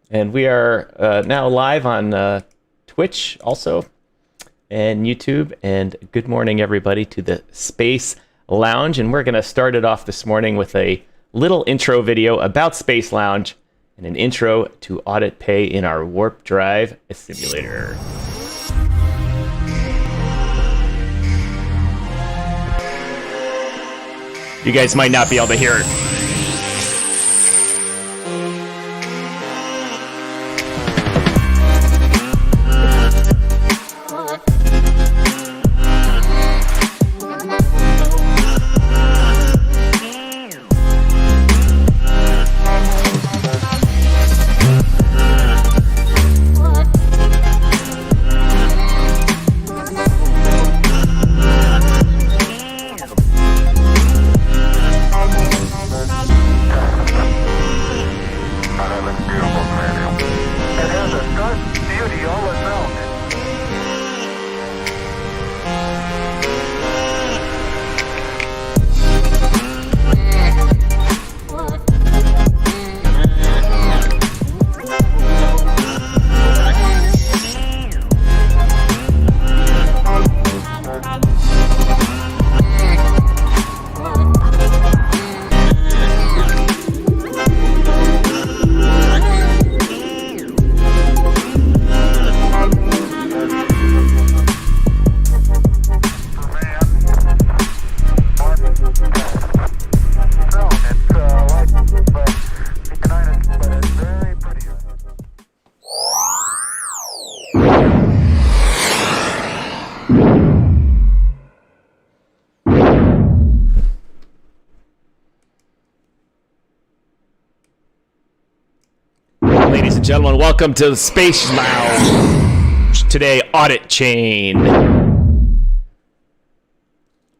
And we are now live on Twitch also and YouTube. And good morning, everybody, to the Space Lounge. And we're going to start it off this morning with a little intro video about Space Lounge and an intro to audit pay in our Warp Drive simulator. You guys might not be able to hear it. Ladies and gentlemen, welcome to the Space Lounge. Today, AuditChain.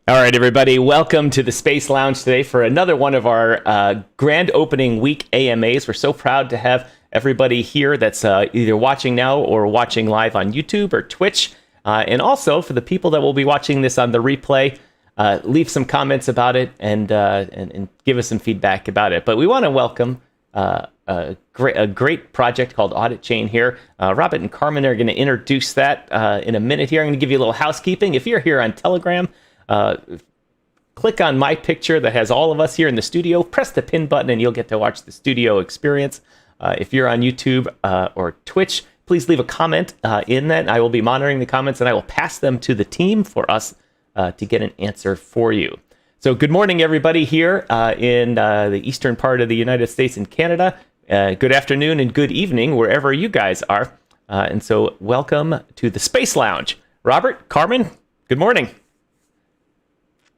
All right, everybody, welcome to the Space Lounge today for another one of our grand opening week AMAs. We're so proud to have everybody here that's either watching now or watching live on YouTube or Twitch. And also, for the people that will be watching this on the replay, leave some comments about it and give us some feedback about it. But we want to welcome a great project called AuditChain here. Robert and Carmen are going to introduce that in a minute here. I'm going to give you a little housekeeping. If you're here on Telegram, click on my picture that has all of us here in the studio. Press the pin button and you'll get to watch the studio experience. If you're on YouTube or Twitch, please leave a comment in that. I will be monitoring the comments and I will pass them to the team for us to get an answer for you. So good morning, everybody here in the eastern part of the United States and Canada. Good afternoon and good evening, wherever you guys are. And so welcome to the Space Lounge. Robert, Carmen, good morning.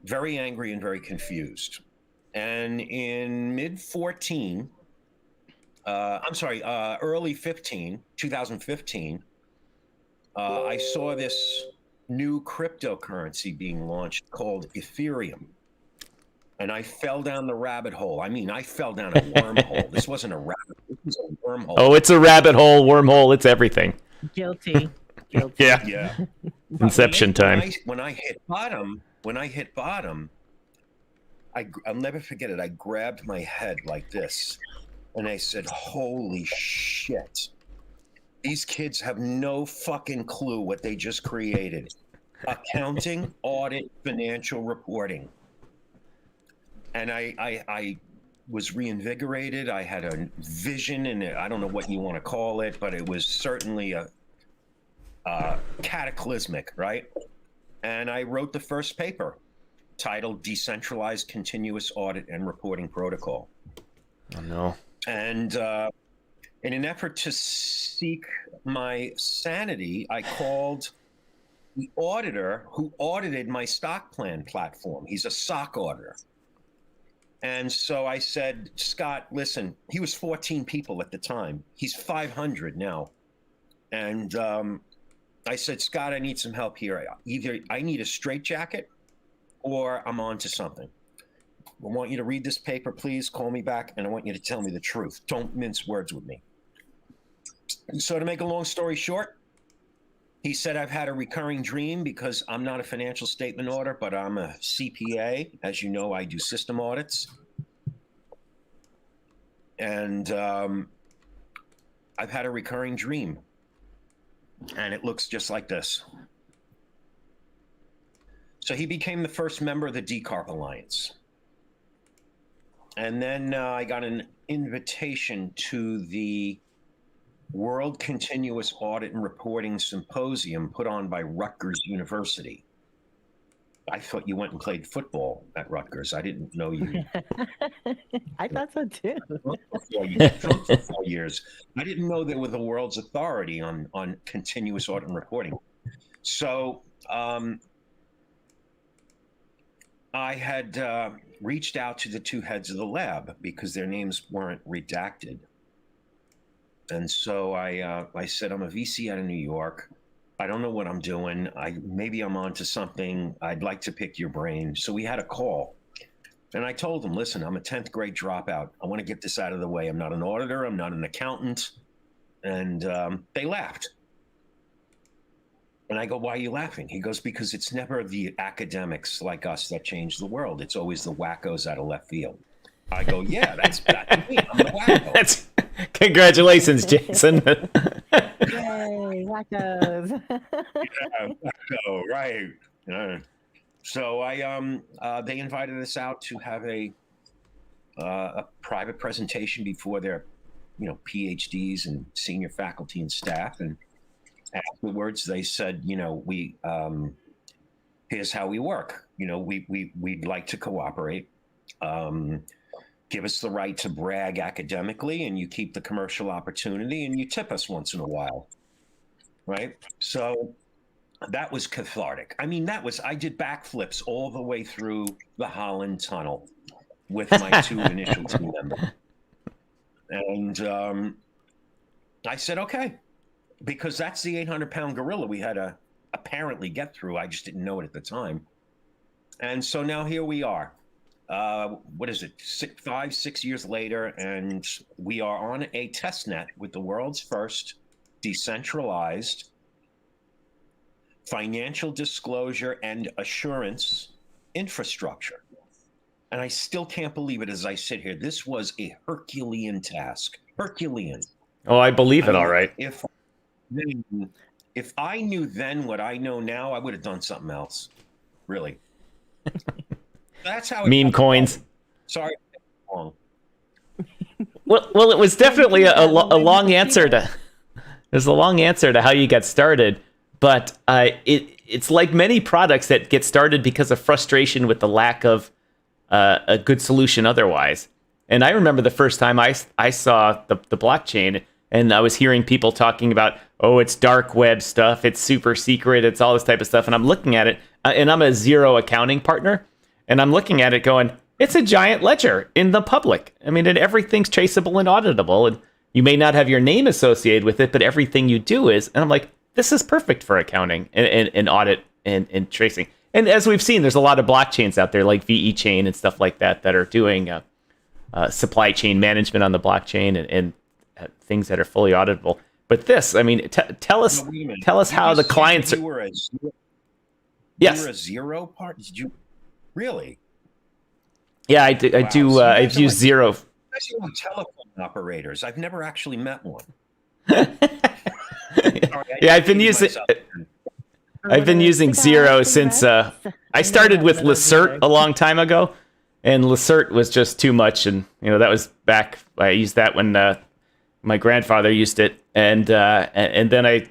Very angry and very confused. And in early 2015, I saw this new cryptocurrency being launched called Ethereum. And I fell down the rabbit hole. I mean, I fell down a wormhole. This wasn't a rabbit hole. This was a wormhole. Oh, it's a rabbit hole, wormhole. It's everything. Guilty. Yeah. Inception time. When I hit bottom, I'll never forget it. I grabbed my head like this. And I said, holy shit. These kids have no fucking clue what they just created. Accounting, audit, financial reporting. And I was reinvigorated. I had a vision, and I don't know what you want to call it, but it was certainly a cataclysmic, right? And I wrote the first paper titled Decentralized Continuous Audit and Reporting Protocol. Oh, no. And in an effort to seek my sanity, I called the auditor who audited my stock plan platform. He's a SOC auditor. And so I said, Scott, listen, he was 14 people at the time. He's 500 now. And I said, Scott, I need some help here. Either I need a straitjacket or I'm on to something. I want you to read this paper, please. Call me back, and I want you to tell me the truth. Don't mince words with me. So to make a long story short, he said, I've had a recurring dream because I'm not a financial statement auditor, but I'm a CPA. As you know, I do system audits. And I've had a recurring dream, and it looks just like this. So he became the first member of the DCARP Alliance. And then I got an invitation to the World Continuous Audit and Reporting Symposium put on by Rutgers University. I thought you went and played football at Rutgers. I didn't know you. I thought so too. For 4 years. I didn't know they were the world's authority on continuous audit and reporting. So I had reached out to the two heads of the lab because their names weren't redacted. And so I said, I'm a VC out of New York. I don't know what I'm doing. Maybe I'm onto something. I'd like to pick your brain. So we had a call. And I told them, listen, I'm a 10th grade dropout. I want to get this out of the way. I'm not an auditor. I'm not an accountant. And they laughed. And I go, why are you laughing? He goes, because it's never the academics like us that change the world. It's always the wackos out of left field. I go, yeah, that's me. I'm the wacko. Congratulations, Jason. Yay, wackos. Yeah, wacko, right. So they invited us out to have a private presentation before their, PhDs and senior faculty and staff. And afterwards, they said, we here's how we work. We'd like to cooperate. Give us the right to brag academically, and you keep the commercial opportunity, and you tip us once in a while, right? So that was cathartic. I mean, I did backflips all the way through the Holland Tunnel with my two initial team members. And I said, okay, because that's the 800-pound gorilla we had to apparently get through. I just didn't know it at the time. And so now here we are. What is it, 6 years later, and we are on a test net with the world's first decentralized financial disclosure and assurance infrastructure. And I still can't believe it as I sit here. This was a Herculean task. Herculean. Oh, I believe it, all right. If I knew then what I know now, I would have done something else. Really. That's how it meme coins. Sorry. Long. Well, it was definitely a long answer to. There's a long answer to how you got started, but it's like many products that get started because of frustration with the lack of a good solution otherwise. And I remember the first time I saw the blockchain, and I was hearing people talking about, oh, it's dark web stuff, it's super secret, it's all this type of stuff, and I'm looking at it, and I'm a zero accounting partner. And I'm looking at it going, it's a giant ledger in the public. I mean, and everything's traceable and auditable. And you may not have your name associated with it, but everything you do is. And I'm like, this is perfect for accounting and audit and tracing. And as we've seen, there's a lot of blockchains out there like VeChain and stuff like that are doing supply chain management on the blockchain and things that are fully auditable. But this, I mean, tell us how the clients are. Yes. You were a zero part? Did you? Really? Yeah, I do. So I've used zero. Especially on telephone operators. I've never actually met one. Yeah, I've been using zero since I started with Lacert a long time ago, and Lacert was just too much, and that was back. I used that when my grandfather used it, and then I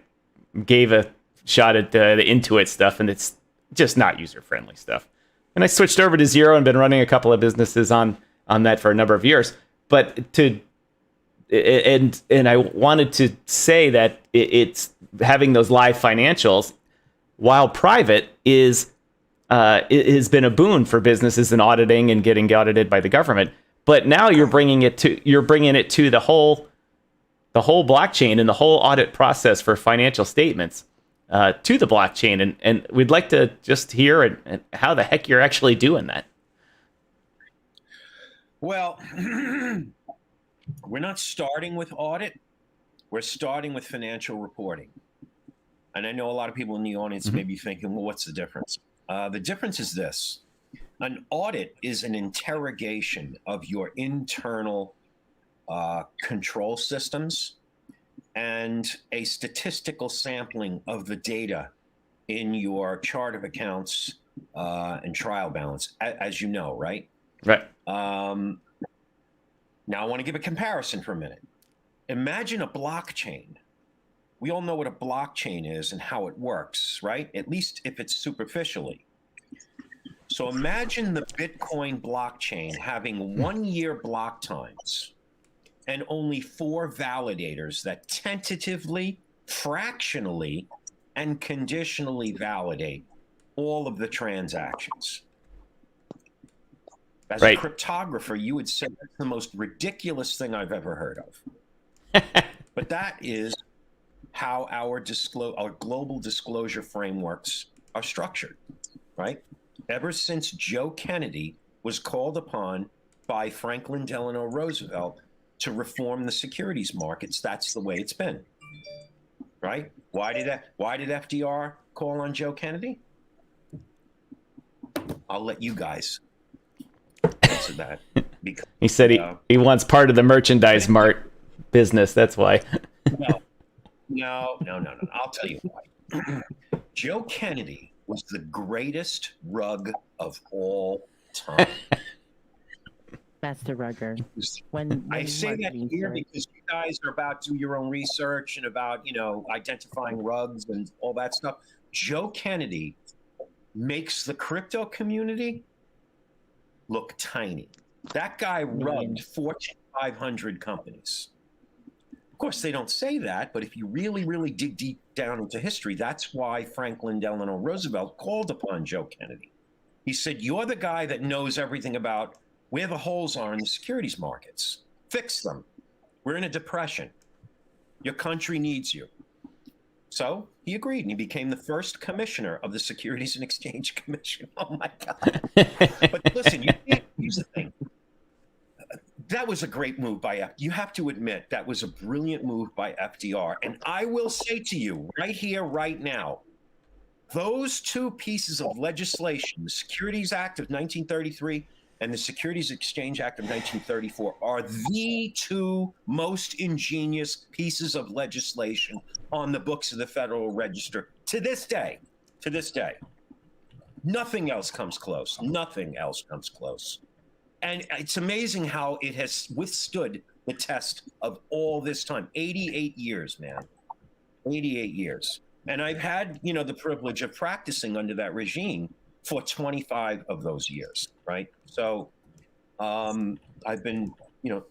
gave a shot at the Intuit stuff, and it's just not user friendly stuff. And I switched over to zero and been running a couple of businesses on that for a number of years. But I wanted to say that it's having those live financials, while private, has been a boon for businesses in auditing and getting audited by the government. But now you're bringing it to the whole blockchain and the whole audit process for financial statements. To the blockchain, and we'd like to just hear and how the heck you're actually doing that. Well, we're not starting with audit. We're starting with financial reporting. And I know a lot of people in the audience may be thinking, well, what's the difference? The difference is this. An audit is an interrogation of your internal control systems and a statistical sampling of the data in your chart of accounts and trial balance, as you know, right? Right. Now I want to give a comparison for a minute. Imagine a blockchain. We all know what a blockchain is and how it works, right? At least if it's superficially. So imagine the Bitcoin blockchain having 1 year block times and only 4 validators that tentatively, fractionally, and conditionally validate all of the transactions. As a cryptographer, you would say that's the most ridiculous thing I've ever heard of. But that is how our global disclosure frameworks are structured, right? Ever since Joe Kennedy was called upon by Franklin Delano Roosevelt to reform the securities markets, that's the way it's been, right? Why did FDR call on Joe Kennedy? I'll let you guys answer that. Because, he said he wants part of the merchandise mart business. That's why. No. I'll tell you why. Joe Kennedy was the greatest rug of all time. Master Rugger. When I say that here because you guys are about to do your own research and about, identifying rugs and all that stuff. Joe Kennedy makes the crypto community look tiny. That guy rugged Fortune 500 companies. Of course, they don't say that, but if you really, really dig deep down into history, that's why Franklin Delano Roosevelt called upon Joe Kennedy. He said, you're the guy that knows everything about where the holes are in the securities markets. Fix them. We're in a depression. Your country needs you. So he agreed, and he became the first commissioner of the Securities and Exchange Commission. Oh, my God. But listen, here's the thing. That was a great move by FDR. You have to admit that was a brilliant move by FDR. And I will say to you right here, right now, those two pieces of legislation, the Securities Act of 1933 and the Securities Exchange Act of 1934, are the two most ingenious pieces of legislation on the books of the Federal Register to this day. To this day. Nothing else comes close. Nothing else comes close. And it's amazing how it has withstood the test of all this time. 88 years, man. 88 years. And I've had, the privilege of practicing under that regime for 25 of those years, right? So I've been,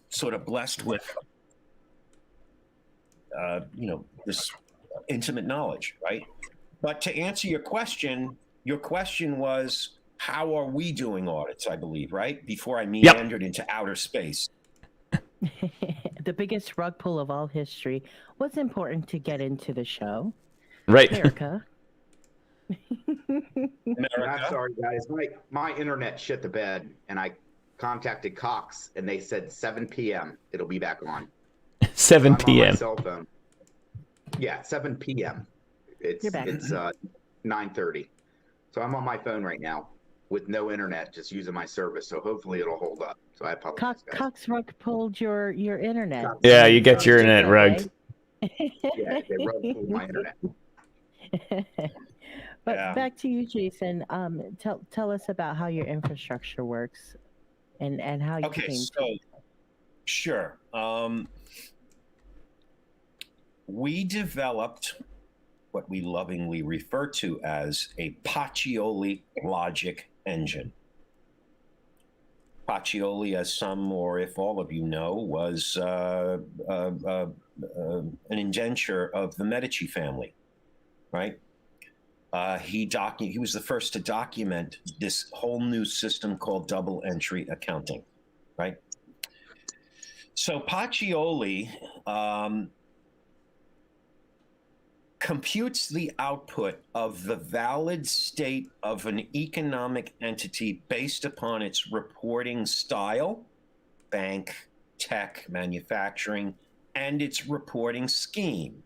sort of blessed with, this intimate knowledge, right? But to answer your question was, how are we doing audits, I believe, right? Before I meandered into outer space. The biggest rug pull of all history. What's important to get into the show? Right. America. I'm sorry, guys. My internet shit the bed, and I contacted Cox, and they said 7 p.m. It'll be back on. 7 p.m. On my cell phone. Yeah, 7 p.m. It's 9:30. So I'm on my phone right now with no internet, just using my service. So hopefully it'll hold up. So I apologize. Cox rug pulled your internet. Yeah, you get your internet rugged. Yeah, they rug pulled my internet. But back to you, Jason. Tell us about how your infrastructure works and how you came to. Sure. We developed what we lovingly refer to as a Pachioli logic engine. Pachioli, as some or if all of you know, was an indenture of the Medici family, right? He was the first to document this whole new system called double entry accounting, right? So Pachioli computes the output of the valid state of an economic entity based upon its reporting style, bank, tech, manufacturing, and its reporting scheme.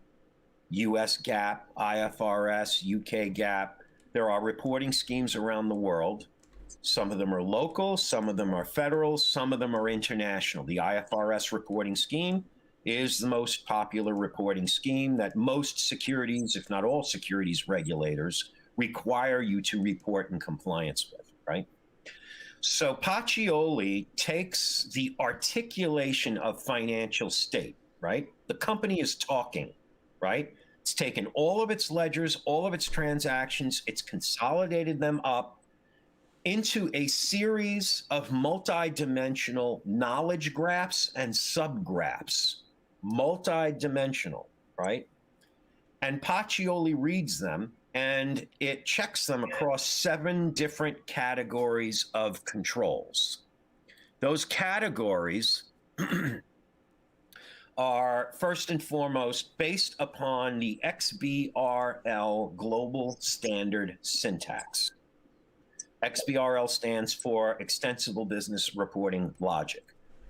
US GAAP, IFRS, UK GAAP. There are reporting schemes around the world. Some of them are local, some of them are federal, some of them are international. The IFRS reporting scheme is the most popular reporting scheme that most securities, if not all securities regulators, require you to report in compliance with, right? So Pachioli takes the articulation of financial state, right? The company is talking, right? It's taken all of its ledgers, all of its transactions, it's consolidated them up into a series of multi-dimensional knowledge graphs and subgraphs, multi-dimensional, right? And Pachioli reads them and it checks them across 7 different categories of controls. Those categories are first and foremost based upon the XBRL global standard syntax. XBRL stands for Extensible Business Reporting Logic.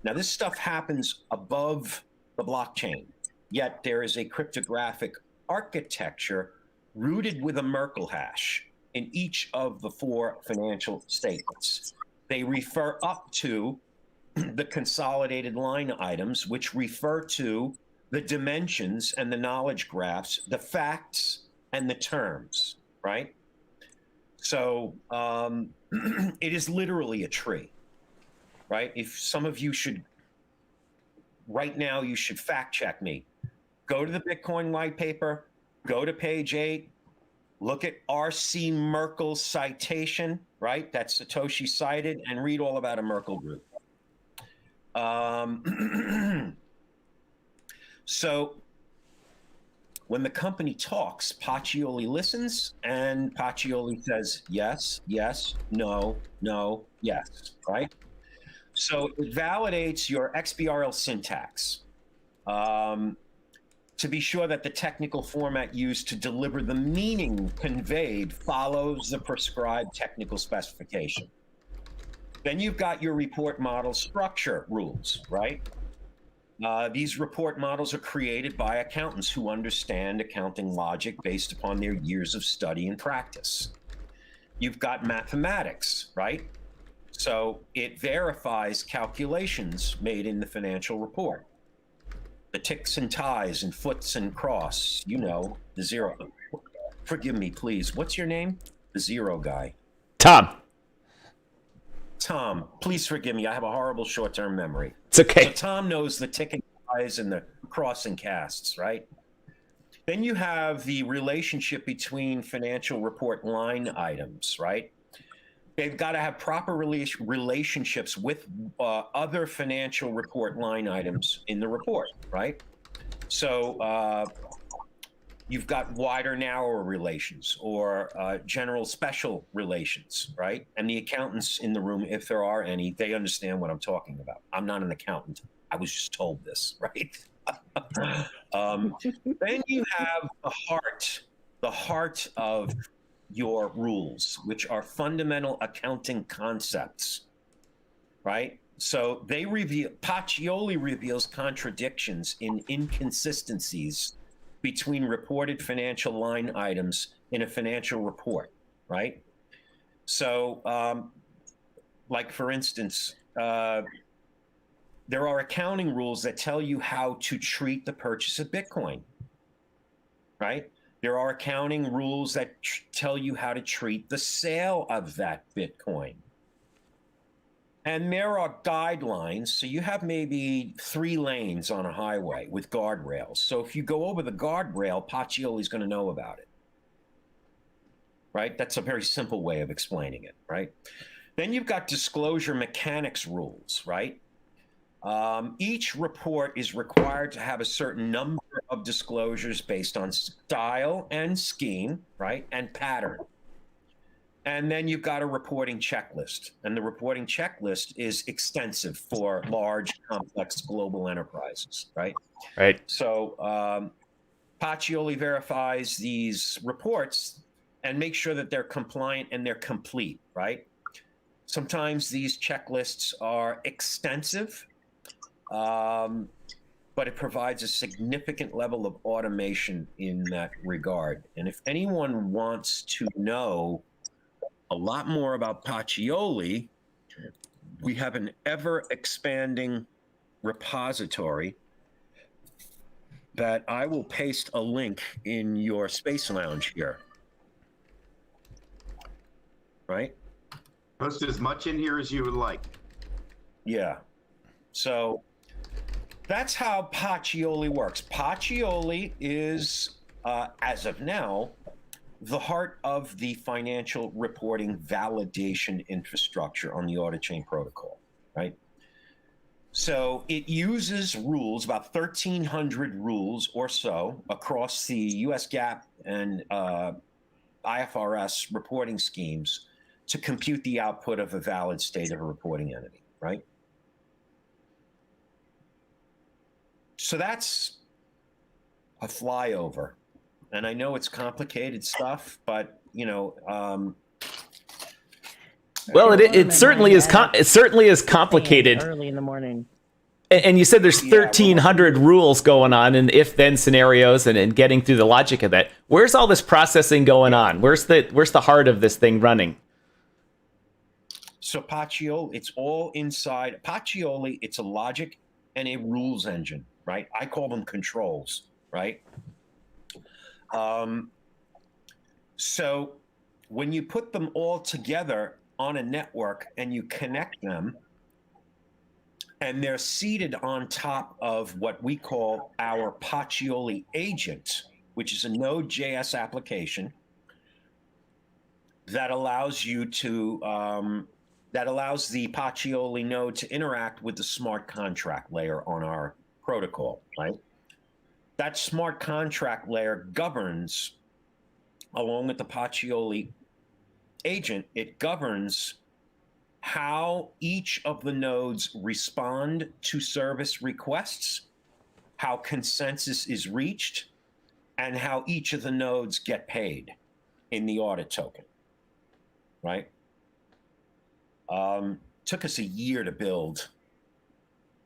Now, this stuff happens above the blockchain, yet there is a cryptographic architecture rooted with a Merkle hash in each of the 4 financial statements. They refer up to the consolidated line items, which refer to the dimensions and the knowledge graphs, the facts and the terms, right? So it is literally a tree, right? If some of you should, right now, you should fact check me. Go to the Bitcoin white paper, go to page 8, look at R.C. Merkle's citation, right? That's Satoshi cited, and read all about a Merkle group. So when the company talks, Pachioli listens, and Pachioli says, yes, yes, no, no, yes, right? So it validates your XBRL syntax to be sure that the technical format used to deliver the meaning conveyed follows the prescribed technical specification. Then you've got your report model structure rules, right? These report models are created by accountants who understand accounting logic based upon their years of study and practice. You've got mathematics, right? So it verifies calculations made in the financial report. The ticks and ties and foots and cross, you know, the zero. Forgive me, please. What's your name? The zero guy. Tom. Tom, please forgive me. I have a horrible short-term memory. It's okay. So Tom knows the ticking ties and the cross and casts, right? Then you have the relationship between financial report line items, right? They've got to have proper relationships with other financial report line items in the report, right? So you've got wider, narrower relations or general special relations, right? And the accountants in the room, if there are any, they understand what I'm talking about. I'm not an accountant. I was just told this, right? Then you have the heart of your rules, which are fundamental accounting concepts, right? So they reveal, Pachioli reveals contradictions in inconsistencies between reported financial line items in a financial report, right? So, like for instance, there are accounting rules that tell you how to treat the purchase of Bitcoin, right? There are accounting rules that tell you how to treat the sale of that Bitcoin. And there are guidelines. So you have maybe 3 lanes on a highway with guardrails. So if you go over the guardrail, Pachioli's going to know about it, right? That's a very simple way of explaining it, right? Then you've got disclosure mechanics rules, right? Each report is required to have a certain number of disclosures based on style and scheme, right? And pattern. And then you've got a reporting checklist. And the reporting checklist is extensive for large, complex global enterprises, right? Right. So Pachioli verifies these reports and makes sure that they're compliant and they're complete, right? Sometimes these checklists are extensive, but it provides a significant level of automation in that regard. And if anyone wants to know a lot more about Pachioli, we have an ever-expanding repository that I will paste a link in your Space Lounge here. Right? Post as much in here as you would like. Yeah. So that's how Pachioli works. Pachioli is, as of now, the heart of the financial reporting validation infrastructure on the AuditChain protocol, right? So it uses rules, about 1,300 rules or so across the US GAAP and IFRS reporting schemes to compute the output of a valid state of a reporting entity, right? So that's a flyover. And I know it's complicated stuff, but, you know, well, it certainly is. It certainly is complicated. Early in the morning. And you said there's 1,300 rules going on, and if-then scenarios, and getting through the logic of that. Where's all this processing going on? Where's the heart of this thing running? So Pachioli, it's all inside. Pachioli, it's a logic and a rules engine, right? I call them controls, right? So when you put them all together on a network and you connect them, and they're seated on top of what we call our Pachioli agent, which is a Node.js application that allows you to that allows the Pachioli node to interact with the smart contract layer on our protocol, right? That smart contract layer governs, along with the Pachioli agent, it governs how each of the nodes respond to service requests, how consensus is reached, and how each of the nodes get paid in the audit token, right? Took us a year to build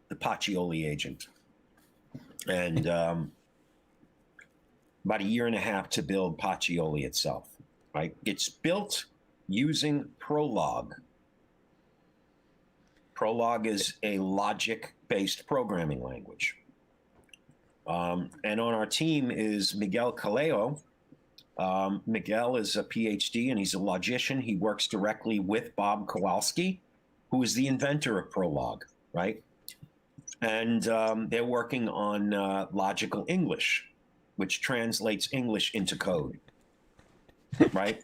the Pachioli agent, and about a year and a half to build Pachioli itself, right? It's built using Prolog. Prolog is a logic-based programming language. And on our team is Miguel Caleo. Miguel is a PhD and he's a logician. He works directly with Bob Kowalski, who is the inventor of Prolog, right? And they're working on logical English, which translates English into code, right?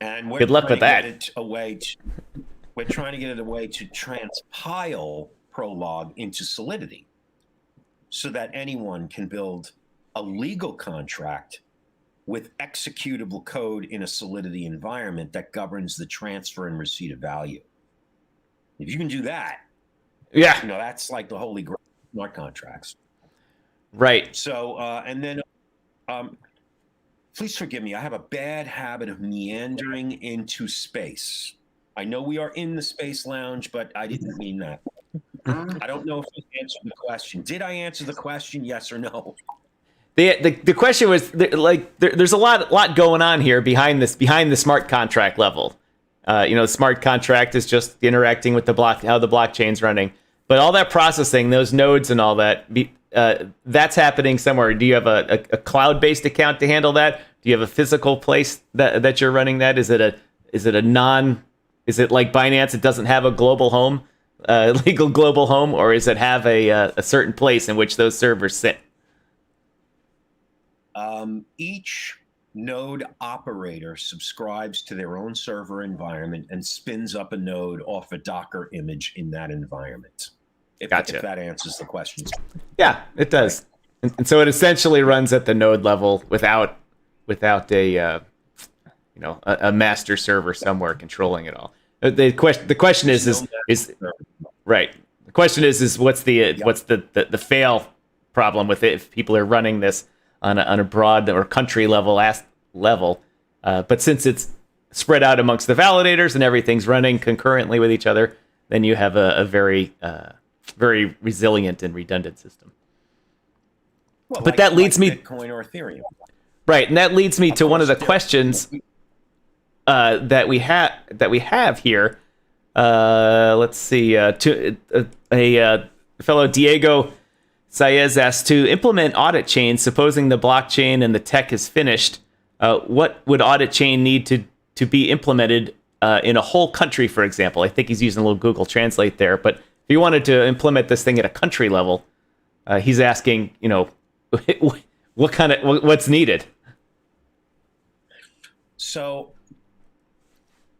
And we're good luck with that. We're trying to get it a way to transpile Prolog into Solidity so that anyone can build a legal contract with executable code in a Solidity environment that governs the transfer and receipt of value. If you can do that, yeah, you know, that's like the holy grail of smart contracts. Right. So, and then please forgive me. I have a bad habit of meandering into space. I know we are in the Space Lounge, but I didn't mean that. I don't know if you answered the question. Did I answer the question? Yes or no? The question was there's a lot going on here behind the smart contract level. The smart contract is just interacting with how the blockchain's running, but all that processing, those nodes and all that, that's happening somewhere. Do you have a cloud-based account to handle that? Do you have a physical place that you're running that? Is it like Binance? It doesn't have a global home, legal global home, or does it have a certain place in which those servers sit? Each node operator subscribes to their own server environment and spins up a node off a Docker image in that environment. Gotcha. If that answers the question. Yeah, it does. And so it essentially runs at the node level without a master server somewhere controlling it all. The question is right. The question is what's the fail problem with it if people are running this on a broad or country level, but since it's spread out amongst the validators and everything's running concurrently with each other, then you have a very very resilient and redundant system. Well, but that leads me Bitcoin or Ethereum, right, and that leads me to one of the questions that we have here. Let's see, to a fellow Diego Saez asks, to implement AuditChain, supposing the blockchain and the tech is finished, what would AuditChain need to be implemented in a whole country, for example? I think he's using a little Google Translate there, but if you wanted to implement this thing at a country level, he's asking, what's needed? So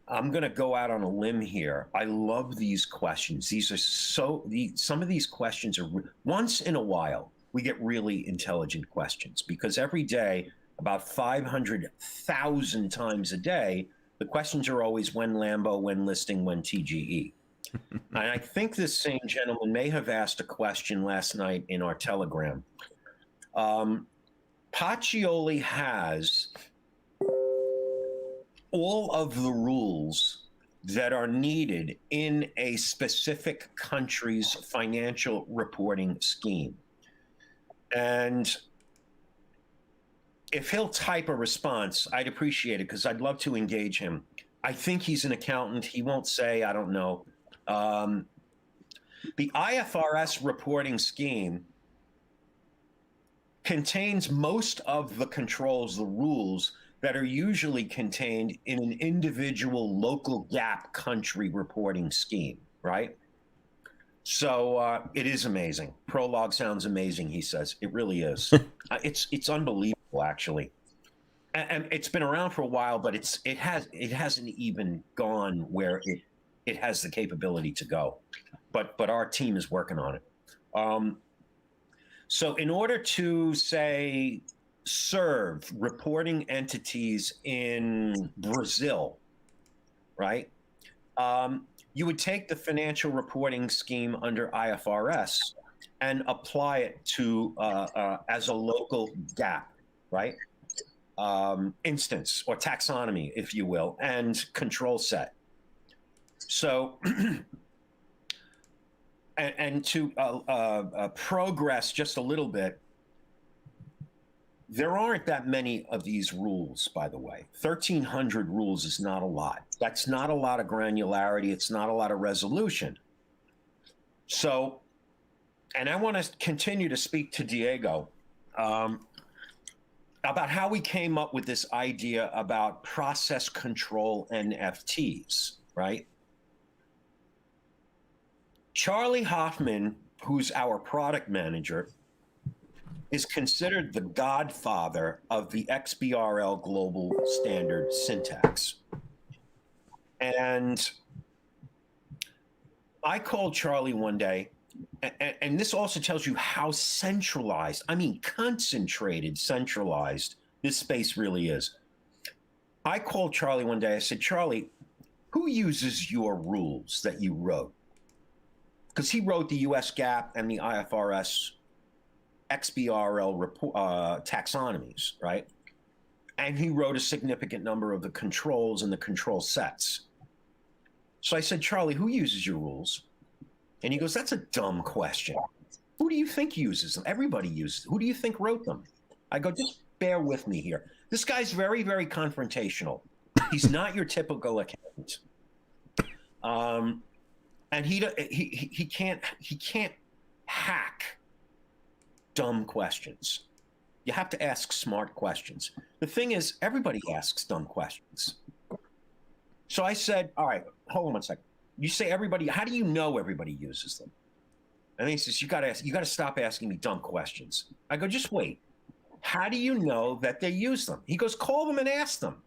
I'm going to go out on a limb here. I love these questions. These are some of these questions are once in a while we get really intelligent questions, because every day, about 500,000 times a day, the questions are always when Lambo, when listing, when TGE. And I think this same gentleman may have asked a question last night in our Telegram. Pachioli has all of the rules that are needed in a specific country's financial reporting scheme. And if he'll type a response, I'd appreciate it, because I'd love to engage him. I think he's an accountant. He won't say, I don't know. The IFRS reporting scheme contains most of the controls, the rules that are usually contained in an individual local GAAP country reporting scheme, right? So it is amazing. Prologue sounds amazing, he says. It really is. It's unbelievable, actually. And it's been around for a while, but it hasn't even gone where it has the capability to go. But our team is working on it. So in order to, say, serve reporting entities in Brazil, right? You would take the financial reporting scheme under IFRS and apply it to as a local GAAP, right? Instance or taxonomy, if you will, and control set. So, and to progress just a little bit, there aren't that many of these rules, by the way. 1,300 rules is not a lot. That's not a lot of granularity. It's not a lot of resolution. So, and I want to continue to speak to Diego about how we came up with this idea about process control NFTs, right? Charlie Hoffman, who's our product manager, is considered the godfather of the XBRL global standard syntax. And I called Charlie one day, and this also tells you how centralized, I mean, concentrated, centralized this space really is. I called Charlie one day. I said, Charlie, who uses your rules that you wrote? Because he wrote the US GAAP and the IFRS XBRL taxonomies, right? And he wrote a significant number of the controls and the control sets. So I said, Charlie, who uses your rules? And he goes, that's a dumb question. Who do you think uses them? Everybody uses them. Who do you think wrote them? I go, just bear with me here. This guy's very, very confrontational. He's not your typical accountant. And he can't hack dumb questions. You have to ask smart questions. The thing is, everybody asks dumb questions. So I said, all right, hold on one second. You say everybody, how do you know everybody uses them? And he says, you got to stop asking me dumb questions. I go, just wait. How do you know that they use them? He goes, call them and ask them.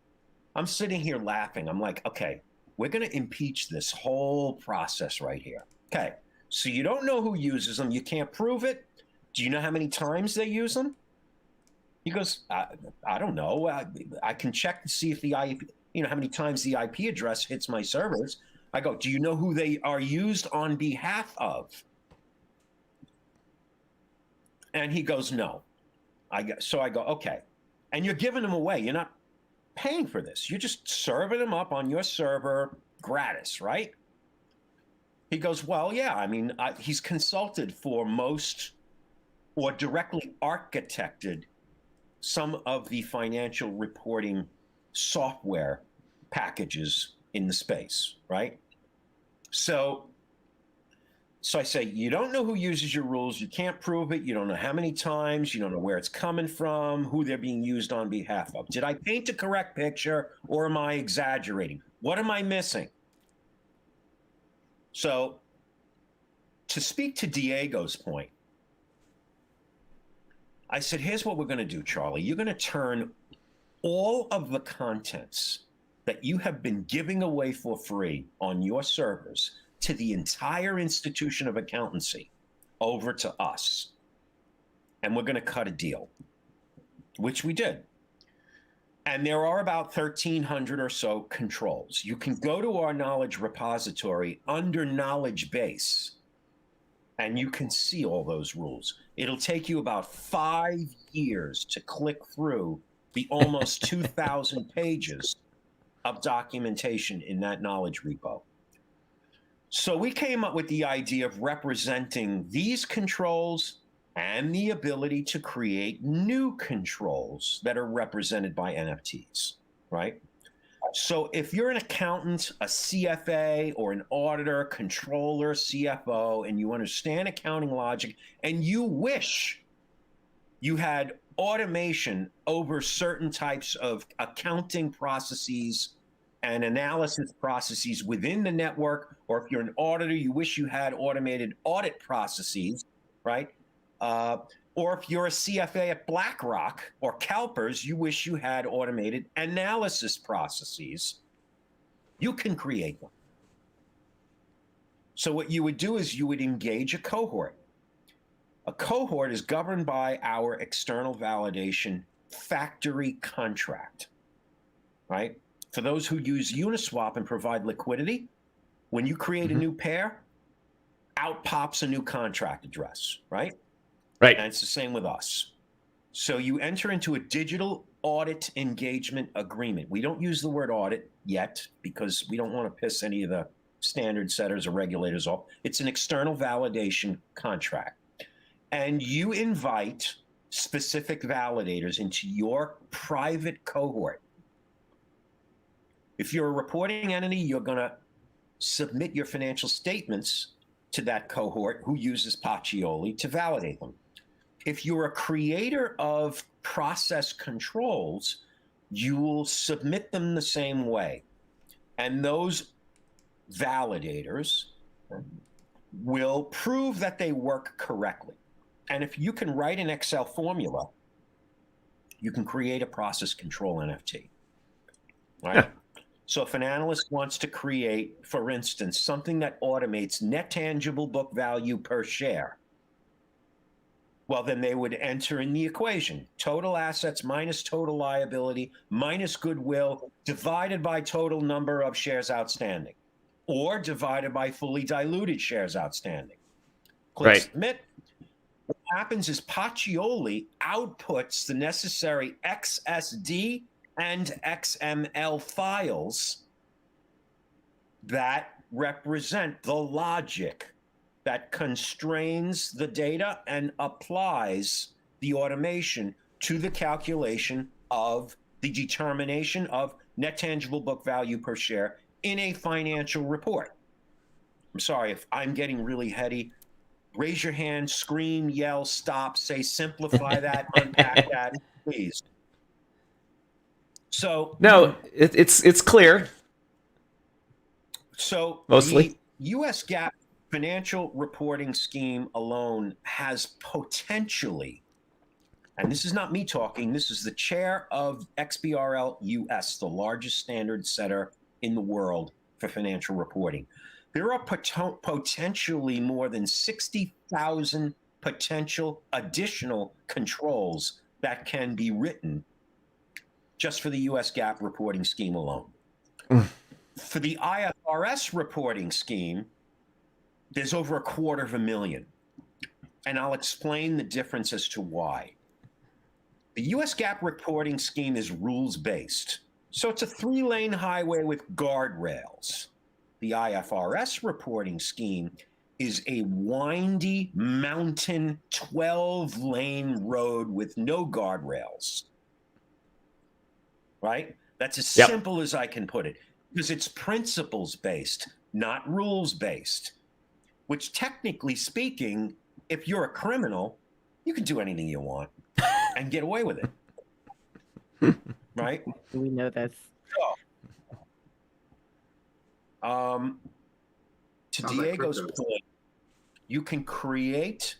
I'm sitting here laughing. I'm like, okay, we're going to impeach this whole process right here. Okay, so you don't know who uses them. You can't prove it. Do you know how many times they use them? He goes, I don't know. I can check to see if the IP, how many times the IP address hits my servers. I go, do you know who they are used on behalf of? And he goes, no. So I go, okay. And you're giving them away. You're not paying for this. You're just serving them up on your server gratis, right? He goes, well, yeah. I mean, he's consulted for most or directly architected some of the financial reporting software packages in the space, right? So So I say, you don't know who uses your rules. You can't prove it. You don't know how many times. You don't know where it's coming from, who they're being used on behalf of. Did I paint a correct picture or am I exaggerating? What am I missing? So to speak to Diego's point, I said, here's what we're going to do, Charlie. You're going to turn all of the contents that you have been giving away for free on your servers to the entire institution of accountancy over to us. And we're going to cut a deal, which we did. And there are about 1,300 or so controls. You can go to our knowledge repository under knowledge base, and you can see all those rules. It'll take you about 5 years to click through the almost 2,000 pages of documentation in that knowledge repo. So we came up with the idea of representing these controls and the ability to create new controls that are represented by NFTs, right? So if you're an accountant, a CFA, or an auditor, controller, CFO, and you understand accounting logic, and you wish you had automation over certain types of accounting processes and analysis processes within the network, or if you're an auditor, you wish you had automated audit processes, right? Or if you're a CFA at BlackRock or CalPERS, you wish you had automated analysis processes, you can create them. So what you would do is you would engage a cohort. A cohort is governed by our external validation factory contract, right? For those who use Uniswap and provide liquidity, when you create a new pair, out pops a new contract address, right? Right. And it's the same with us. So you enter into a digital audit engagement agreement. We don't use the word audit yet because we don't want to piss any of the standard setters or regulators off. It's an external validation contract. And you invite specific validators into your private cohort. If you're a reporting entity, you're going to submit your financial statements to that cohort who uses Pachioli to validate them. If you're a creator of process controls, you will submit them the same way. And those validators will prove that they work correctly. And if you can write an Excel formula, you can create a process control NFT, right? Yeah. So if an analyst wants to create, for instance, something that automates net tangible book value per share, well, then they would enter in the equation, total assets minus total liability minus goodwill divided by total number of shares outstanding, or divided by fully diluted shares outstanding. Click submit. What happens is Pachioli outputs the necessary XSD and XML files that represent the logic that constrains the data and applies the automation to the calculation of the determination of net tangible book value per share in a financial report. I'm sorry if I'm getting really heady. Raise your hand, scream, yell, stop, say, simplify that, unpack that, please. So no, it's clear. So mostly the U.S. GAAP financial reporting scheme alone has potentially, and this is not me talking, this is the chair of XBRL US, the largest standard setter in the world for financial reporting. There are potentially more than 60,000 potential additional controls that can be written just for the US GAAP reporting scheme alone. For the IFRS reporting scheme, there's over 250,000. And I'll explain the difference as to why. The US GAAP reporting scheme is rules-based. So it's a 3-lane highway with guardrails. The IFRS reporting scheme is a windy mountain 12-lane road with no guardrails. Right? That's as simple as I can put it, because it's principles-based, not rules-based. which technically speaking, if you're a criminal, you can do anything you want and get away with it. Right? We know this. To Sounds like Diego's crypto. point, you can create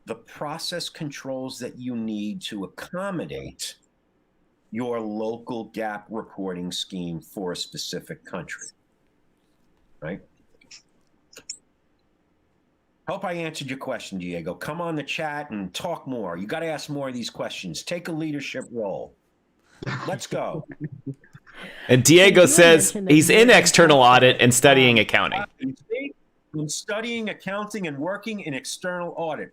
the process controls that you need to accommodate your local GAAP reporting scheme for a specific country, right? Hope I answered your question, Diego. Come on the chat and talk more. You got to ask more of these questions. Take a leadership role. Let's go. And Diego you says mentioned that he's you in were external audit and studying accounting. I'm studying accounting and working in external audit.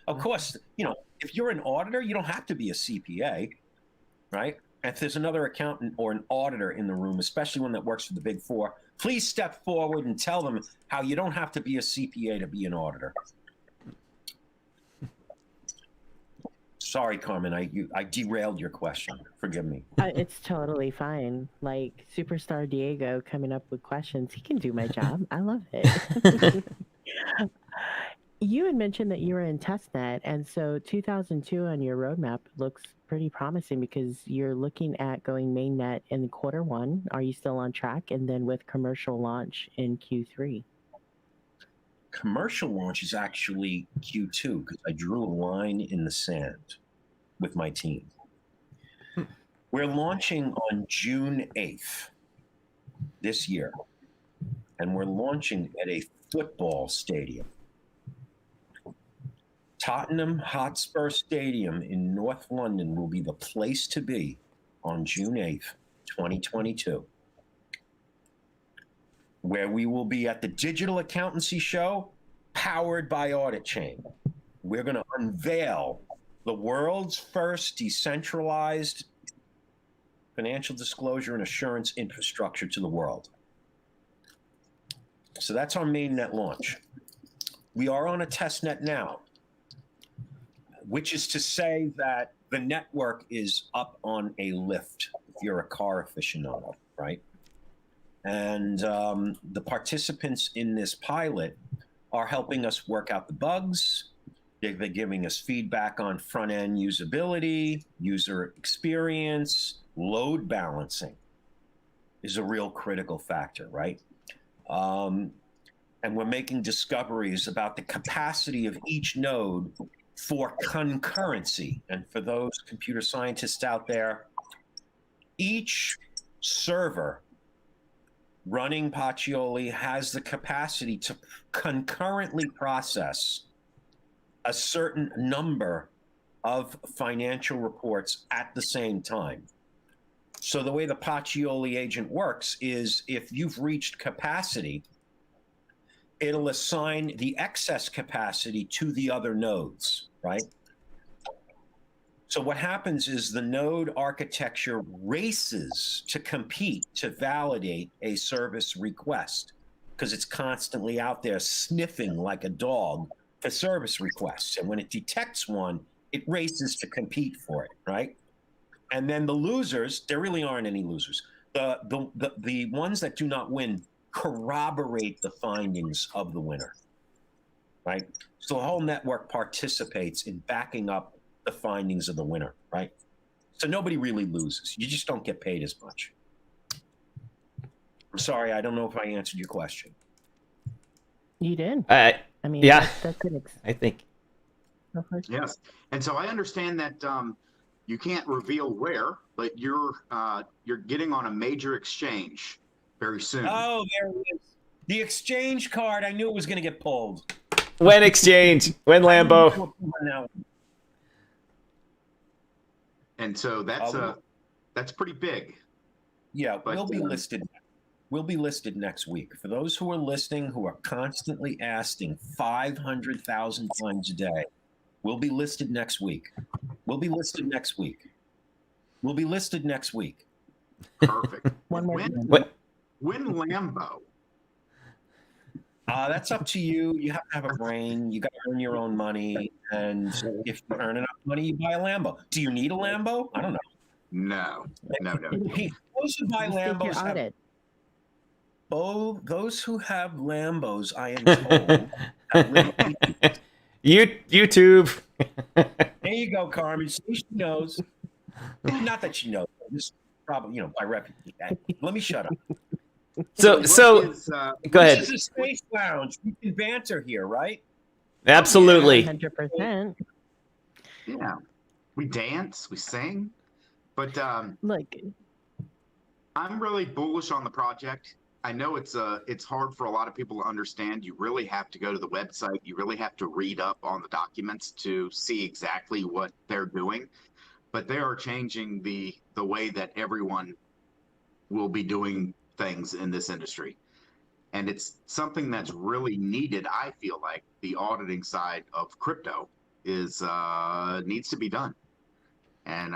Of course, you know, if you're an auditor, you don't have to be a CPA, right? If there's another accountant or an auditor in the room, especially one that works for the Big Four, please step forward and tell them how you don't have to be a CPA to be an auditor. Sorry, Carmen, I derailed your question. Forgive me. It's totally fine. Like superstar Diego coming up with questions. He can do my job. I love it. You had mentioned that you were in testnet, and so 2002 on your roadmap looks pretty promising because you're looking at going mainnet in Q1. Are you still on track? And then with commercial launch in Q3. Commercial launch is actually Q2 because I drew a line in the sand with my team. We're launching on June 8th this year, and we're launching at a football stadium. Tottenham Hotspur Stadium in North London will be the place to be on June 8th, 2022, where we will be at the Digital Accountancy Show powered by AuditChain. We're going to unveil the world's first decentralized financial disclosure and assurance infrastructure to the world. So that's our mainnet launch. We are on a test net now, which is to say that the network is up on a lift if you're a car aficionado, right? And the participants in this pilot are helping us work out the bugs. They've been giving us feedback on front-end usability, user experience, load balancing is a real critical factor, right? And we're making discoveries about the capacity of each node for concurrency. And for those computer scientists out there, each server running Pachioli has the capacity to concurrently process a certain number of financial reports at the same time. So the way the Pachioli agent works is if you've reached capacity, it'll assign the excess capacity to the other nodes, right? So what happens is the node architecture races to compete to validate a service request because it's constantly out there sniffing like a dog for service requests. And when it detects one, it races to compete for it, right? And then the losers, there really aren't any losers. The ones that do not win corroborate the findings of the winner, right? So the whole network participates in backing up the findings of the winner, right? So nobody really loses. You just don't get paid as much. I'm sorry, I don't know if I answered your question. You did. I mean, yeah, that's an I think. Yes. And so I understand that you can't reveal where, but you're getting on a major exchange very soon. Oh, there it is. The exchange card. I knew it was going to get pulled. When exchange? When Lambo? And so that's pretty big. Yeah, But, we'll be listed. We'll be listed next week. For those who are listening, who are constantly asking 500,000 times a day, we'll be listed next week. We'll be listed next week. We'll be listed next week. Perfect. One more. When Lambo? That's up to you. You have to have a brain. You got to earn your own money. And if you earn enough money, you buy a Lambo. Do you need a Lambo? I don't know. No. Those who buy Lambos have, those who have Lambos, I am told, have little feet. YouTube. There you go, Carmen. See, she knows. Not that she knows. This is probably, by reputation. Let me shut up. So go ahead. This is a space lounge. We can banter here, right? Absolutely. 100%. Yeah, we dance, we sing, but Look, I'm really bullish on the project. I know it's hard for a lot of people to understand. You really have to go to the website. You really have to read up on the documents to see exactly what they're doing. But they are changing the way that everyone will be doing things in this industry. And it's something that's really needed. I feel like the auditing side of crypto is needs to be done. And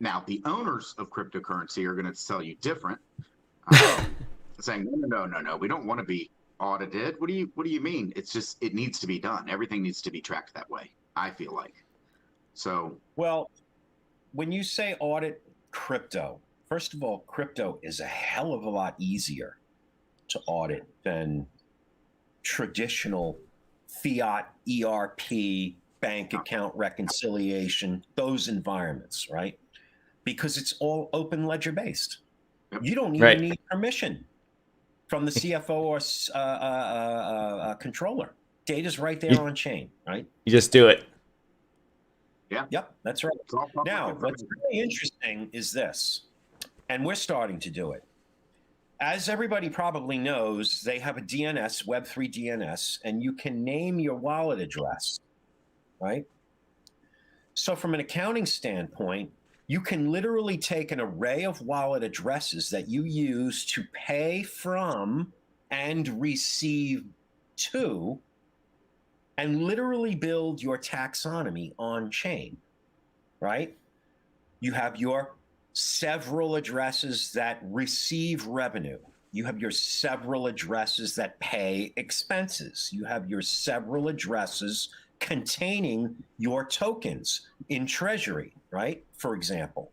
now the owners of cryptocurrency are going to tell you different, saying no, we don't want to be audited. What do you mean? It's just, it needs to be done. Everything needs to be tracked that way, I feel like. So, well, when you say audit crypto, first of all, crypto is a hell of a lot easier to audit than traditional fiat, ERP, bank account reconciliation, those environments, right? Because it's all open ledger based. You don't even need permission from the CFO or controller. Data's right there on chain, right? You just do it. Yeah. Yep, that's right. Now, what's really interesting is this, and we're starting to do it. As everybody probably knows, they have a DNS, Web3 DNS, and you can name your wallet address, right? So from an accounting standpoint, you can literally take an array of wallet addresses that you use to pay from and receive to, and literally build your taxonomy on chain, right? You have your several addresses that receive revenue. You have your several addresses that pay expenses. You have your several addresses containing your tokens in treasury, right? For example,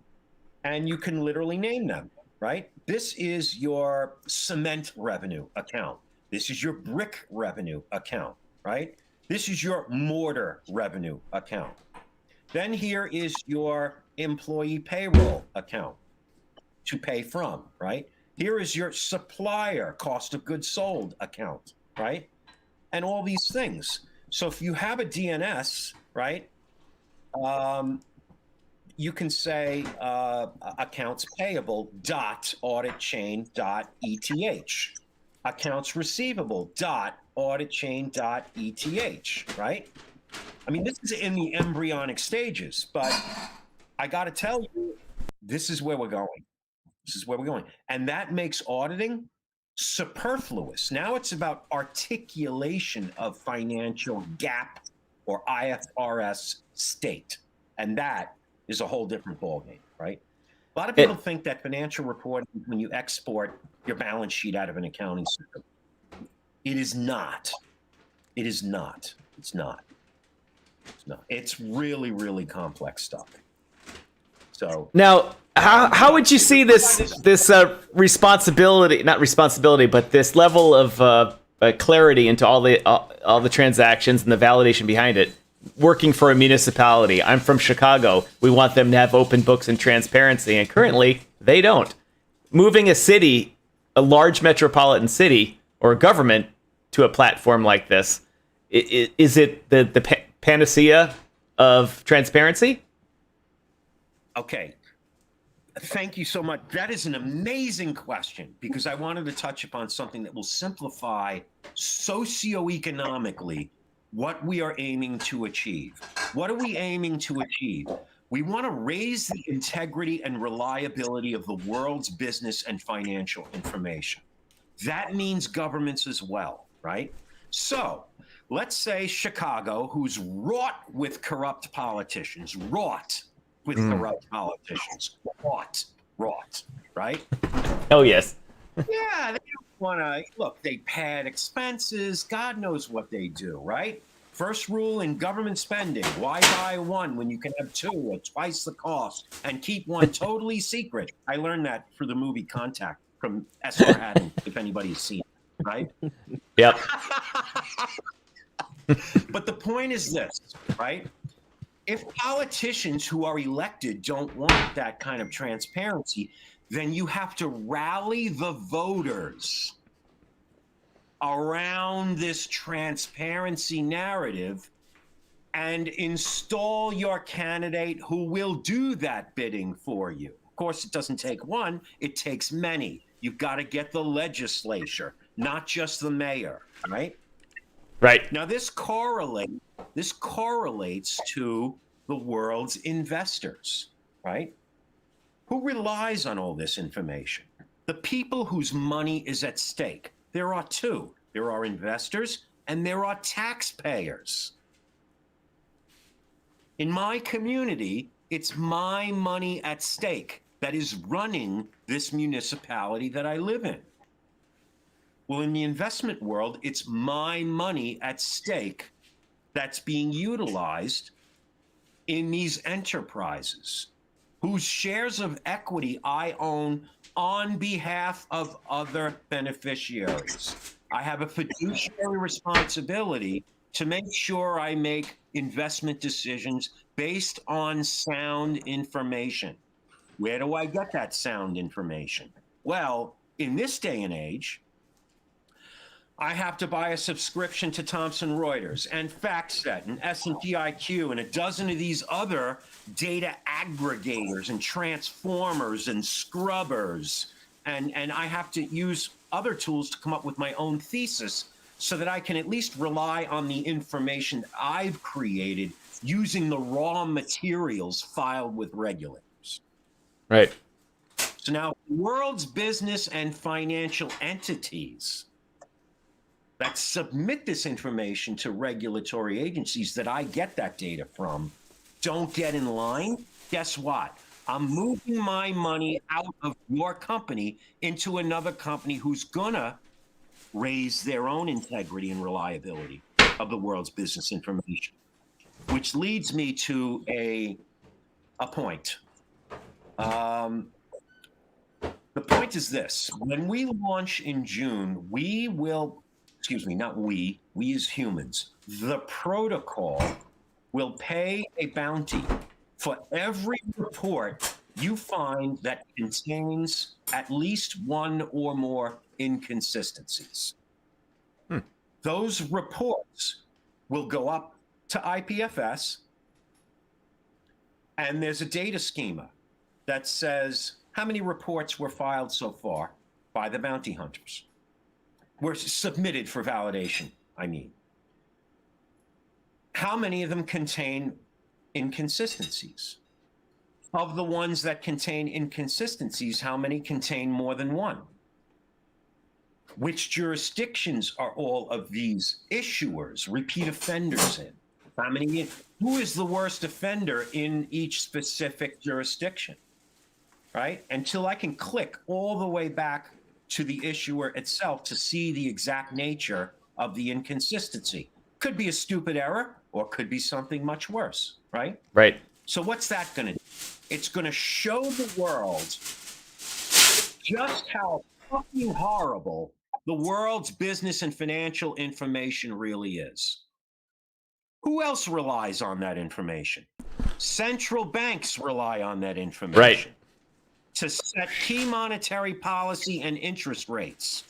and you can literally name them, right? This is your cement revenue account. This is your brick revenue account, right? This is your mortar revenue account. Then here is your employee payroll account to pay from, right? Here is your supplier cost of goods sold account, right? And all these things. So if you have a DNS, right, you can say accounts payable dot auditchain dot ETH, accounts receivable dot auditchain dot ETH, right? I mean, this is in the embryonic stages, but I got to tell you, this is where we're going. This is where we're going. And that makes auditing superfluous. Now it's about articulation of financial GAAP or IFRS state. And that is a whole different ballgame, right? A lot of people think that financial reporting, when you export your balance sheet out of an accounting system, it is not. It is not. It's not. It's not. It's really, really complex stuff. So now, how would you see this responsibility, not responsibility, but this level of clarity into all the transactions and the validation behind it, working for a municipality? I'm from Chicago. We want them to have open books and transparency, and currently they don't. Moving a city, a large metropolitan city or a government, to a platform like this, is it the panacea of transparency? Okay. Thank you so much. That is an amazing question, because I wanted to touch upon something that will simplify socioeconomically what we are aiming to achieve. What are we aiming to achieve? We want to raise the integrity and reliability of the world's business and financial information. That means governments as well, right? So let's say Chicago, who's wrought with corrupt politicians, wrought, right? Oh, yes. Yeah, they don't want to, look, they pad expenses. God knows what they do, right? First rule in government spending, why buy one when you can have two at twice the cost and keep one totally secret? I learned that for the movie Contact. from SR Hatton, if anybody's seen it, right? Yep. But the point is this, right? If politicians who are elected don't want that kind of transparency, then you have to rally the voters around this transparency narrative and install your candidate who will do that bidding for you. Of course, it doesn't take one, it takes many. You've got to get the legislature, not just the mayor, right? Right. Now, this correlates to the world's investors, right? Who relies on all this information? The people whose money is at stake. There are two. There are investors and there are taxpayers. In my community, it's my money at stake that is running this municipality that I live in. Well, in the investment world, it's my money at stake that's being utilized in these enterprises whose shares of equity I own on behalf of other beneficiaries. I have a fiduciary responsibility to make sure I make investment decisions based on sound information. Where do I get that sound information? Well, in this day and age, I have to buy a subscription to Thomson Reuters and FactSet and S&P IQ and a dozen of these other data aggregators and transformers and scrubbers. And I have to use other tools to come up with my own thesis so that I can at least rely on the information that I've created using the raw materials filed with regulators. Right. So now, world's business and financial entities that submit this information to regulatory agencies that I get that data from don't get in line, guess what? I'm moving my money out of your company into another company who's gonna raise their own integrity and reliability of the world's business information, which leads me to a point. The point is this: when we launch in June, we will, not we as humans, the protocol will pay a bounty for every report you find that contains at least one or more inconsistencies. Those reports will go up to IPFS, and there's a data schema that says how many reports were filed so far by the bounty hunters. Were submitted for validation, I mean. How many of them contain inconsistencies? Of the ones that contain inconsistencies, how many contain more than one? Which jurisdictions are all of these issuers, repeat offenders in? How many? Who is the worst offender in each specific jurisdiction? Right? Until I can click all the way back to the issuer itself to see the exact nature of the inconsistency. Could be a stupid error or could be something much worse, right? Right. So what's that going to do? It's going to show the world just how fucking horrible the world's business and financial information really is. Who else relies on that information? Central banks rely on that information. Right. To set key monetary policy and interest rates.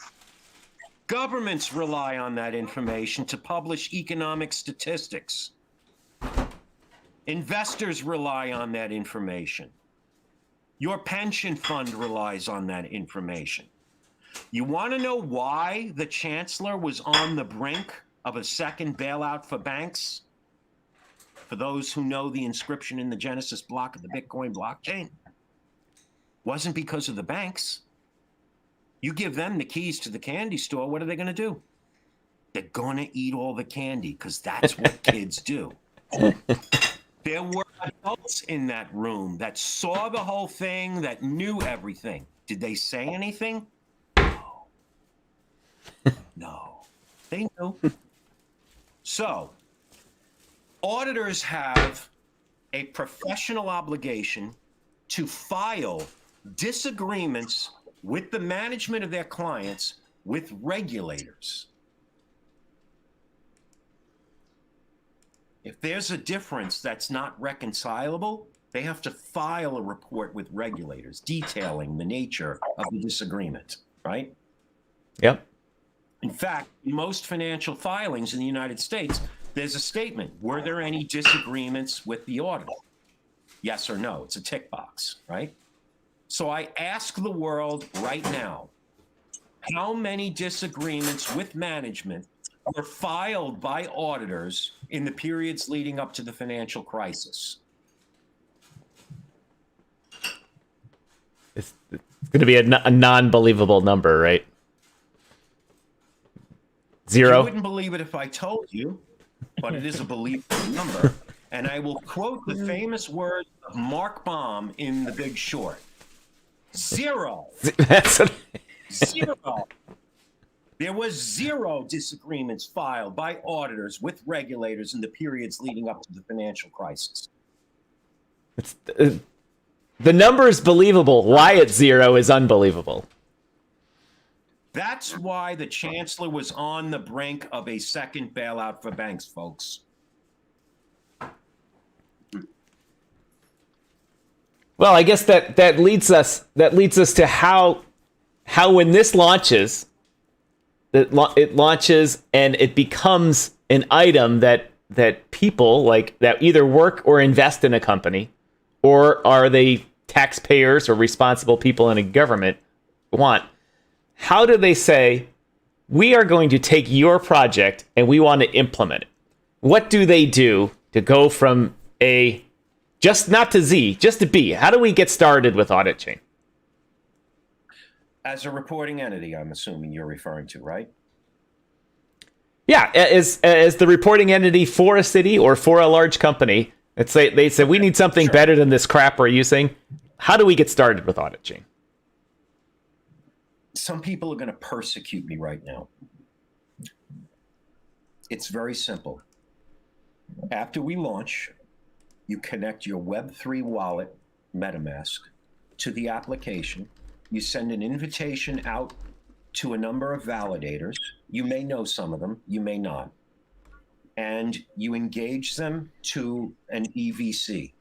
Governments rely on that information to publish economic statistics. Investors rely on that information. Your pension fund relies on that information. You want to know why the chancellor was on the brink of a second bailout for banks? For those who know the inscription in the Genesis block of the Bitcoin blockchain. Wasn't because of the banks. You give them the keys to the candy store, what are they going to do? They're going to eat all the candy because that's what kids do. There were adults in that room that saw the whole thing, that knew everything. Did they say anything? No. No. They knew. So, auditors have a professional obligation to file disagreements with the management of their clients with regulators. If there's a difference that's not reconcilable, they have to file a report with regulators detailing the nature of the disagreement, right? Yep. In fact, in most financial filings in the United States, there's a statement. Were there any disagreements with the auditor? Yes or no. It's a tick box, right? So I ask the world right now, how many disagreements with management were filed by auditors in the periods leading up to the financial crisis? It's going to be a non-believable number, right? Zero? You wouldn't believe it if I told you, but it is a believable number. And I will quote the famous words of Mark Baum in The Big Short. Zero. Zero. There was zero disagreements filed by auditors with regulators in the periods leading up to the financial crisis. The number is believable. Why it's zero is unbelievable. That's why the chancellor was on the brink of a second bailout for banks, folks. Well, I guess that leads us to how when this launches, it launches and it becomes an item that people like that either work or invest in a company, or are they taxpayers or responsible people in a government want. How do they say, we are going to take your project and we want to implement it? What do they do to go from A, just not to Z, just to B? How do we get started with AuditChain? As a reporting entity, I'm assuming you're referring to, right? Yeah, as the reporting entity for a city or for a large company, they say we need something better than this crap we're using. How do we get started with AuditChain? Some people are going to persecute me right now. It's very simple. After we launch, you connect your Web3 wallet, MetaMask, to the application. You send an invitation out to a number of validators. You may know some of them, you may not. And you engage them to an EVC.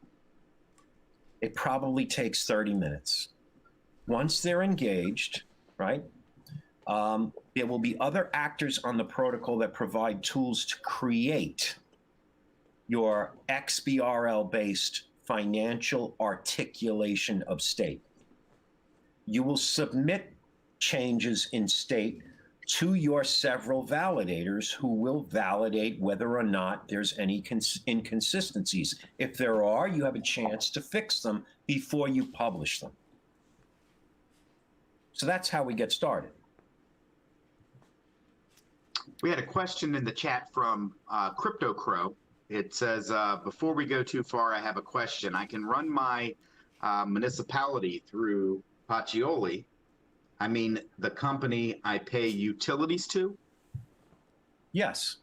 It probably takes 30 minutes. Once they're engaged, right, there will be other actors on the protocol that provide tools to create your XBRL-based financial articulation of state. You will submit changes in state to your several validators who will validate whether or not there's any inconsistencies. If there are, you have a chance to fix them before you publish them. So that's how we get started. We had a question in the chat from Crypto Crow. It says, before we go too far, I have a question. I can run my municipality through Pachioli. I mean, the company I pay utilities to? Yes,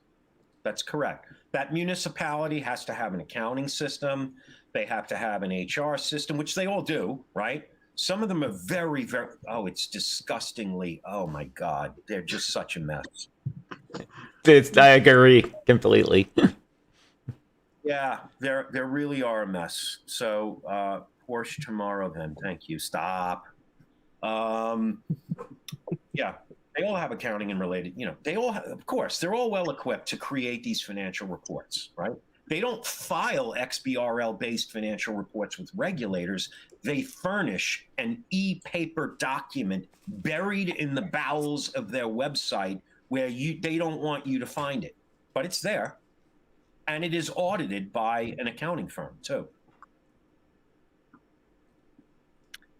that's correct. That municipality has to have an accounting system. They have to have an HR system, which they all do, right? Some of them are very, very, it's disgustingly, oh my God, they're just such a mess. I agree completely. Yeah, they really are a mess. So Porsche tomorrow then, thank you, stop. Yeah, they all have accounting and related, they all have, of course, they're all well equipped to create these financial reports, right? They don't file XBRL-based financial reports with regulators. They furnish an e-paper document buried in the bowels of their website where they don't want you to find it, but it's there. And it is audited by an accounting firm too.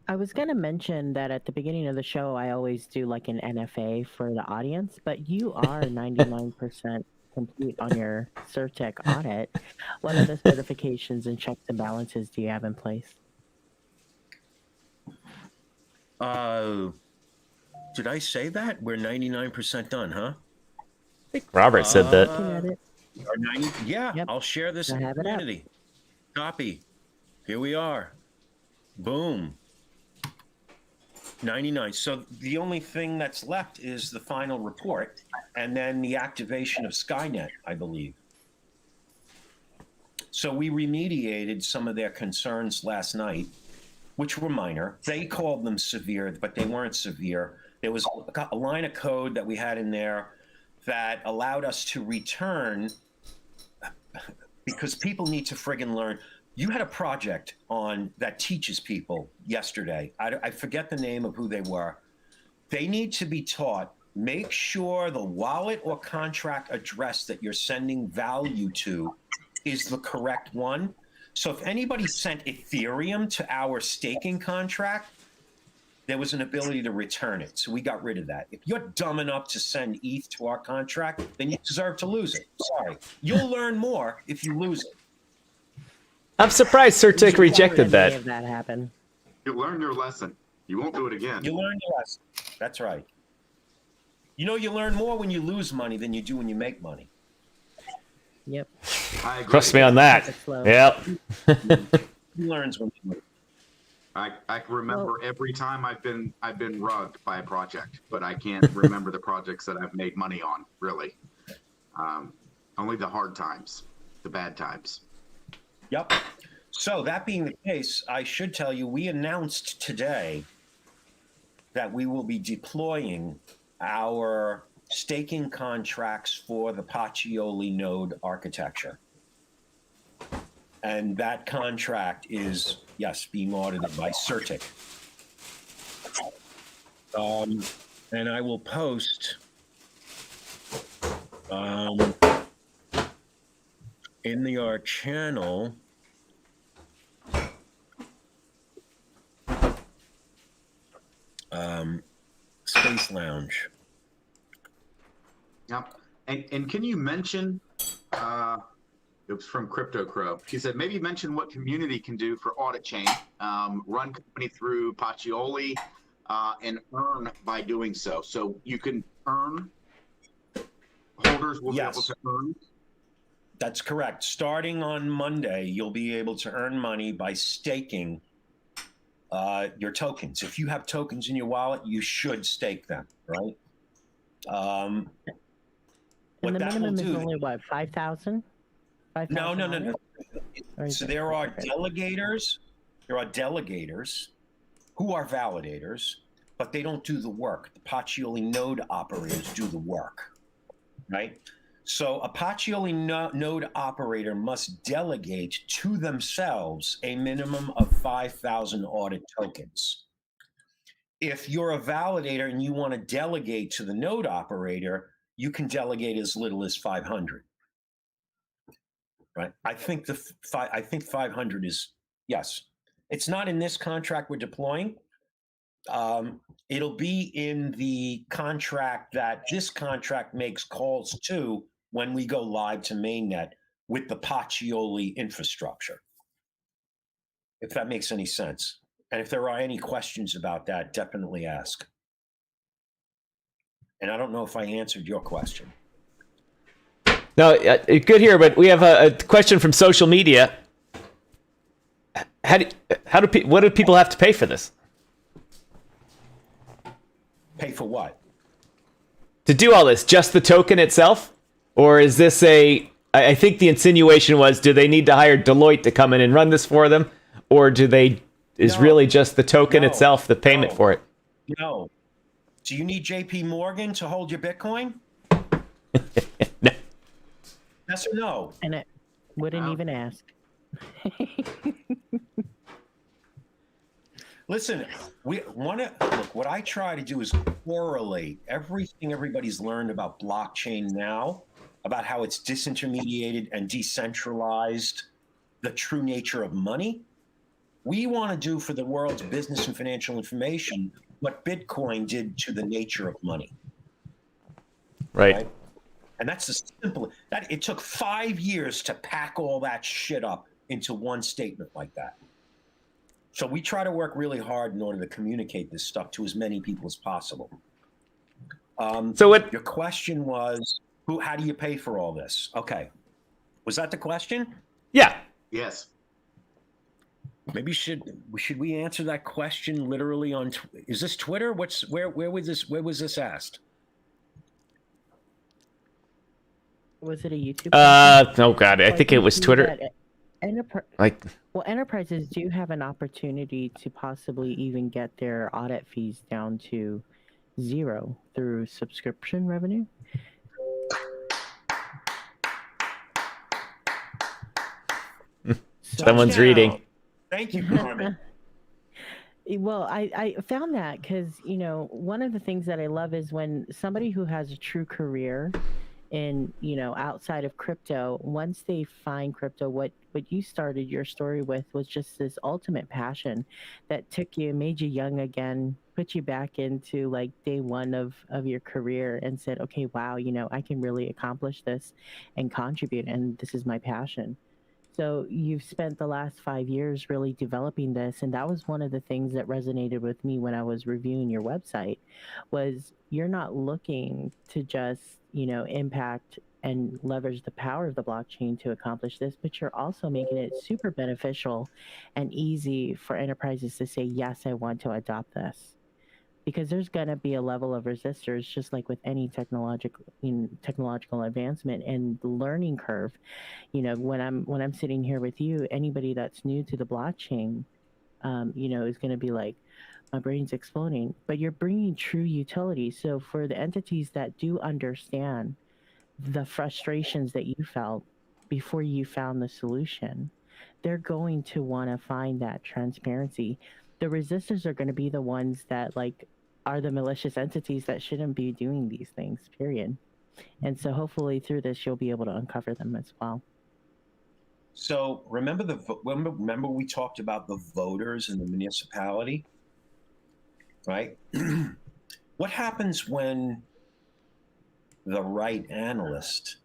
I was going to mention that at the beginning of the show, I always do like an NFA for the audience, but you are 99% complete on your CertTech audit. What other certifications and checks and balances do you have in place? Did I say that? We're 99% done, huh? I think Robert said that. Yeah, yep. I'll share this in the community. Copy. Here we are. Boom. 99. So the only thing that's left is the final report and then the activation of Skynet, I believe. So we remediated some of their concerns last night, which were minor. They called them severe, but they weren't severe. There was a line of code that we had in there that allowed us to return, because people need to friggin' learn. You had a project on that teaches people yesterday. I forget the name of who they were. They need to be taught, make sure the wallet or contract address that you're sending value to is the correct one. So if anybody sent Ethereum to our staking contract, there was an ability to return it. So we got rid of that. If you're dumb enough to send ETH to our contract, then you deserve to lose it. Sorry. You'll learn more if you lose it. I'm surprised Certic rejected Any that. of that happen. You learn your lesson. You won't do it again. You learn your lesson. That's right. You know, you learn more when you lose money than you do when you make money. Yep. I agree. Trust me on that. Yep. He learns when you lose. I can remember every time I've been rugged by a project, but I can't remember the projects that I've made money on, really. Only the hard times, the bad times. Yep. So that being the case, I should tell you, we announced today that we will be deploying our staking contracts for the Pachioli node architecture. And that contract is, yes, being audited by Certic. And I will post in our channel Space Lounge. Yep. And can you mention, it was from Crypto Crow. She said, maybe mention what community can do for AuditChain, run company through Pachioli, and earn by doing so. So you can earn, holders will be able to earn. That's correct. Starting on Monday, you'll be able to earn money by staking your tokens. If you have tokens in your wallet, you should stake them, right? And the minimum is only what, 5,000? No. So there are delegators. There are delegators who are validators, but they don't do the work. The Pachioli node operators do the work, right? So a Pachioli node operator must delegate to themselves a minimum of 5,000 audit tokens. If you're a validator and you want to delegate to the node operator, you can delegate as little as 500. Right? I think 500 is, yes. It's not in this contract we're deploying. It'll be in the contract that this contract makes calls to when we go live to mainnet with the Pachioli infrastructure. If that makes any sense. And if there are any questions about that, definitely ask. And I don't know if I answered your question. No, good here, but we have a question from social media. What do people have to pay for this? Pay for what? To do all this, just the token itself? Or is this I think the insinuation was, do they need to hire Deloitte to come in and run this for them? Or really just the token itself, the payment for it? No. Do you need JP Morgan to hold your Bitcoin? No. Yes or no? And it wouldn't even ask. Listen, what I try to do is correlate everything everybody's learned about blockchain now, about how it's disintermediated and decentralized, the true nature of money. We want to do for the world's business and financial information what Bitcoin did to the nature of money. Right? And that's the simple. That it took 5 years to pack all that shit up into one statement like that. So we try to work really hard in order to communicate this stuff to as many people as possible. So what your question was, how do you pay for all this? Okay. Was that the question? Yeah. Yes. Maybe should we answer that question literally on? Is this Twitter? Where was this asked? Was it a YouTube? Oh God, I think it was Twitter. Well, enterprises do have an opportunity to possibly even get their audit fees down to 0 through subscription revenue. Someone's reading. Thank you, Carmen. Well, I found that because, one of the things that I love is when somebody who has a true career in, outside of crypto, once they find crypto, what you started your story with was just this ultimate passion that took you, made you young again, put you back into like day one of your career and said, okay, wow, I can really accomplish this and contribute, and this is my passion. So you've spent the last 5 years really developing this, and that was one of the things that resonated with me when I was reviewing your website, was you're not looking to just, impact and leverage the power of the blockchain to accomplish this, but you're also making it super beneficial and easy for enterprises to say, yes, I want to adopt this. Because there's going to be a level of resistors, just like with any technological advancement and the learning curve. When I'm sitting here with you, anybody that's new to the blockchain, is going to be like, my brain's exploding. But you're bringing true utility. So for the entities that do understand the frustrations that you felt before you found the solution, they're going to want to find that transparency. The resistors are going to be the ones that are the malicious entities that shouldn't be doing these things, period. And so hopefully through this, you'll be able to uncover them as well. So remember we talked about the voters in the municipality, right? What happens when the right analyst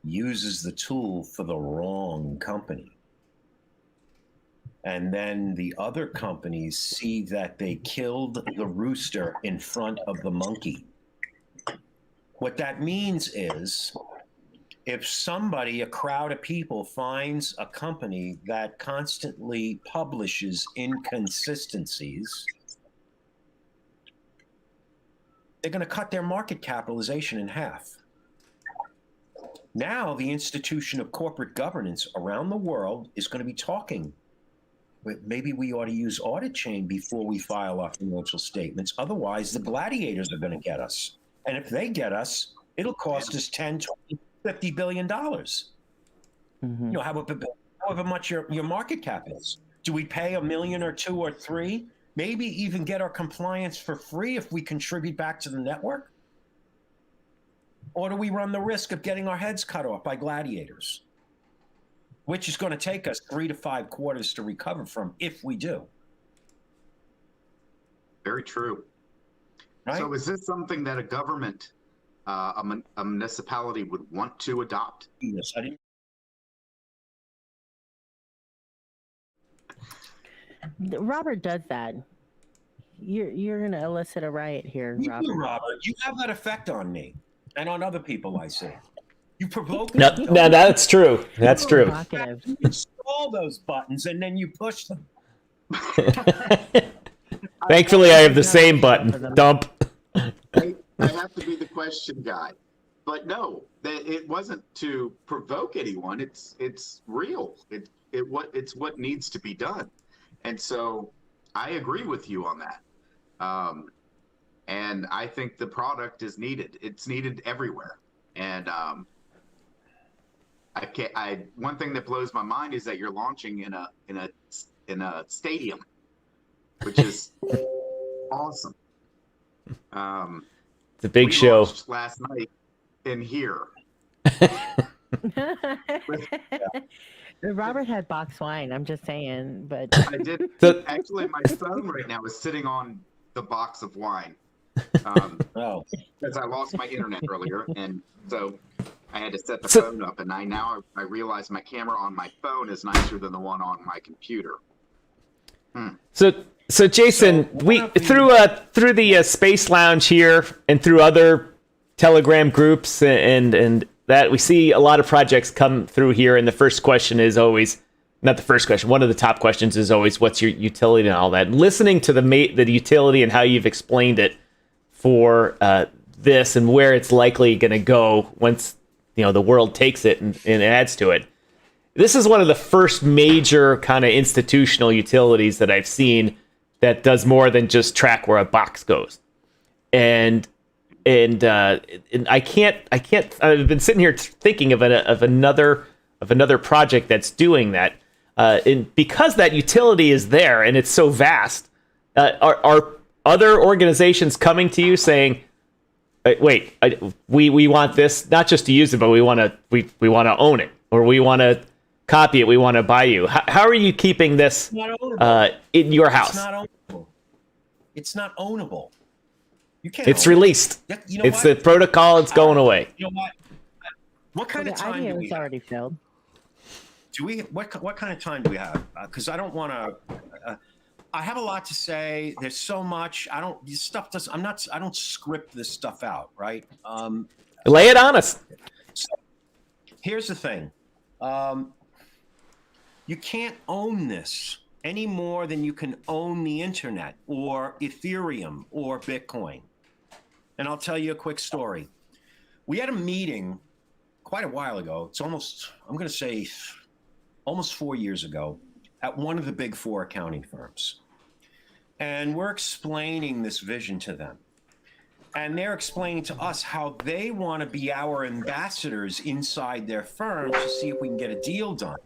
uses the tool for the wrong company? And then the other companies see that they killed the rooster in front of the monkey. What that means is, if a crowd of people finds a company that constantly publishes inconsistencies, they're going to cut their market capitalization in half. Now, the institution of corporate governance around the world is going to be talking. Maybe we ought to use AuditChain before we file our financial statements. Otherwise, the gladiators are going to get us. And if they get us, it'll cost us $10, $20, $50 billion. Mm-hmm. However much your market cap is. Do we pay $1 million or $2 or $3? Maybe even get our compliance for free if we contribute back to the network? Or do we run the risk of getting our heads cut off by gladiators? Which is going to take us 3 to 5 quarters to recover from if we do. Very true. Right? So is this something that a government, a municipality would want to adopt? Yes, I didn't. Robert does that. You're going to elicit a riot here, Robert. Robert, you have that effect on me and on other people, I see. You provoke me. No, that's true. That's true. You install those buttons and then you push them. Thankfully, I have the same button. Dump. I have to be the question guy. But no, it wasn't to provoke anyone. It's real. It's what needs to be done. And so I agree with you on that. And I think the product is needed. It's needed everywhere. And one thing that blows my mind is that you're launching in a stadium, which is awesome. It's a big show. Last night in here. Robert had box wine. I'm just saying, but I did. Actually, my phone right now is sitting on the box of wine. Because I lost my internet earlier, and so I had to set the phone up. And I realize my camera on my phone is nicer than the one on my computer. So Jason, we through the Space Lounge here and through other Telegram groups and that we see a lot of projects come through here, and the first question is always, not the first question. One of the top questions is always, what's your utility and all that. Listening to the utility and how you've explained it for this and where it's likely going to go once the world takes it and adds to it. This is one of the first major kind of institutional utilities that I've seen that does more than just track where a box goes. And I can't. I've been sitting here thinking of another project that's doing that. And because that utility is there and it's so vast, are other organizations coming to you saying, "Wait, we want this not just to use it, but we want to own it, or we want to copy it, we want to buy you." How are you keeping this in your house? It's not ownable. You can't. It's released. You know it's what? the protocol. It's going away. You know what? What kind of time do we have? Already filled. Do we? What kind of time do we have? Because I don't want to. I have a lot to say. There's so much. I don't. This stuff does. I'm not. I don't script this stuff out. Right. Lay it on us. So here's the thing. You can't own this any more than you can own the internet or Ethereum or Bitcoin. And I'll tell you a quick story. We had a meeting quite a while ago. It's almost, I'm going to say almost 4 years ago at one of the big four accounting firms. And we're explaining this vision to them. And they're explaining to us how they want to be our ambassadors inside their firm to see if we can get a deal done.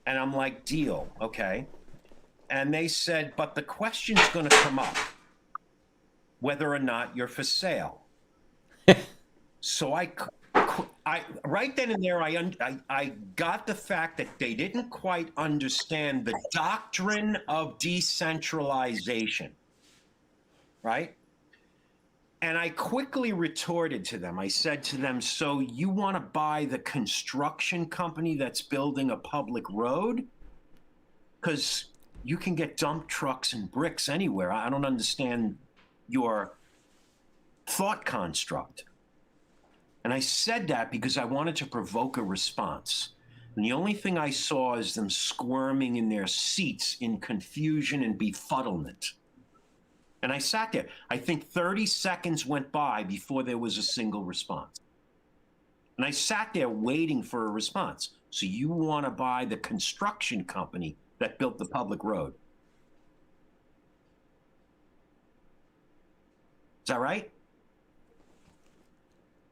And I'm like, deal, okay. And they said, but the question's going to come up whether or not you're for sale. So I right then and there, I got the fact that they didn't quite understand the doctrine of decentralization, right? And I quickly retorted to them. I said to them, so you want to buy the construction company that's building a public road? Because you can get dump trucks and bricks anywhere. I don't understand your thought construct. And I said that because I wanted to provoke a response. And the only thing I saw is them squirming in their seats in confusion and befuddlement. And I sat there. I think 30 seconds went by before there was a single response. And I sat there waiting for a response. So you want to buy the construction company that built the public road? Is that right?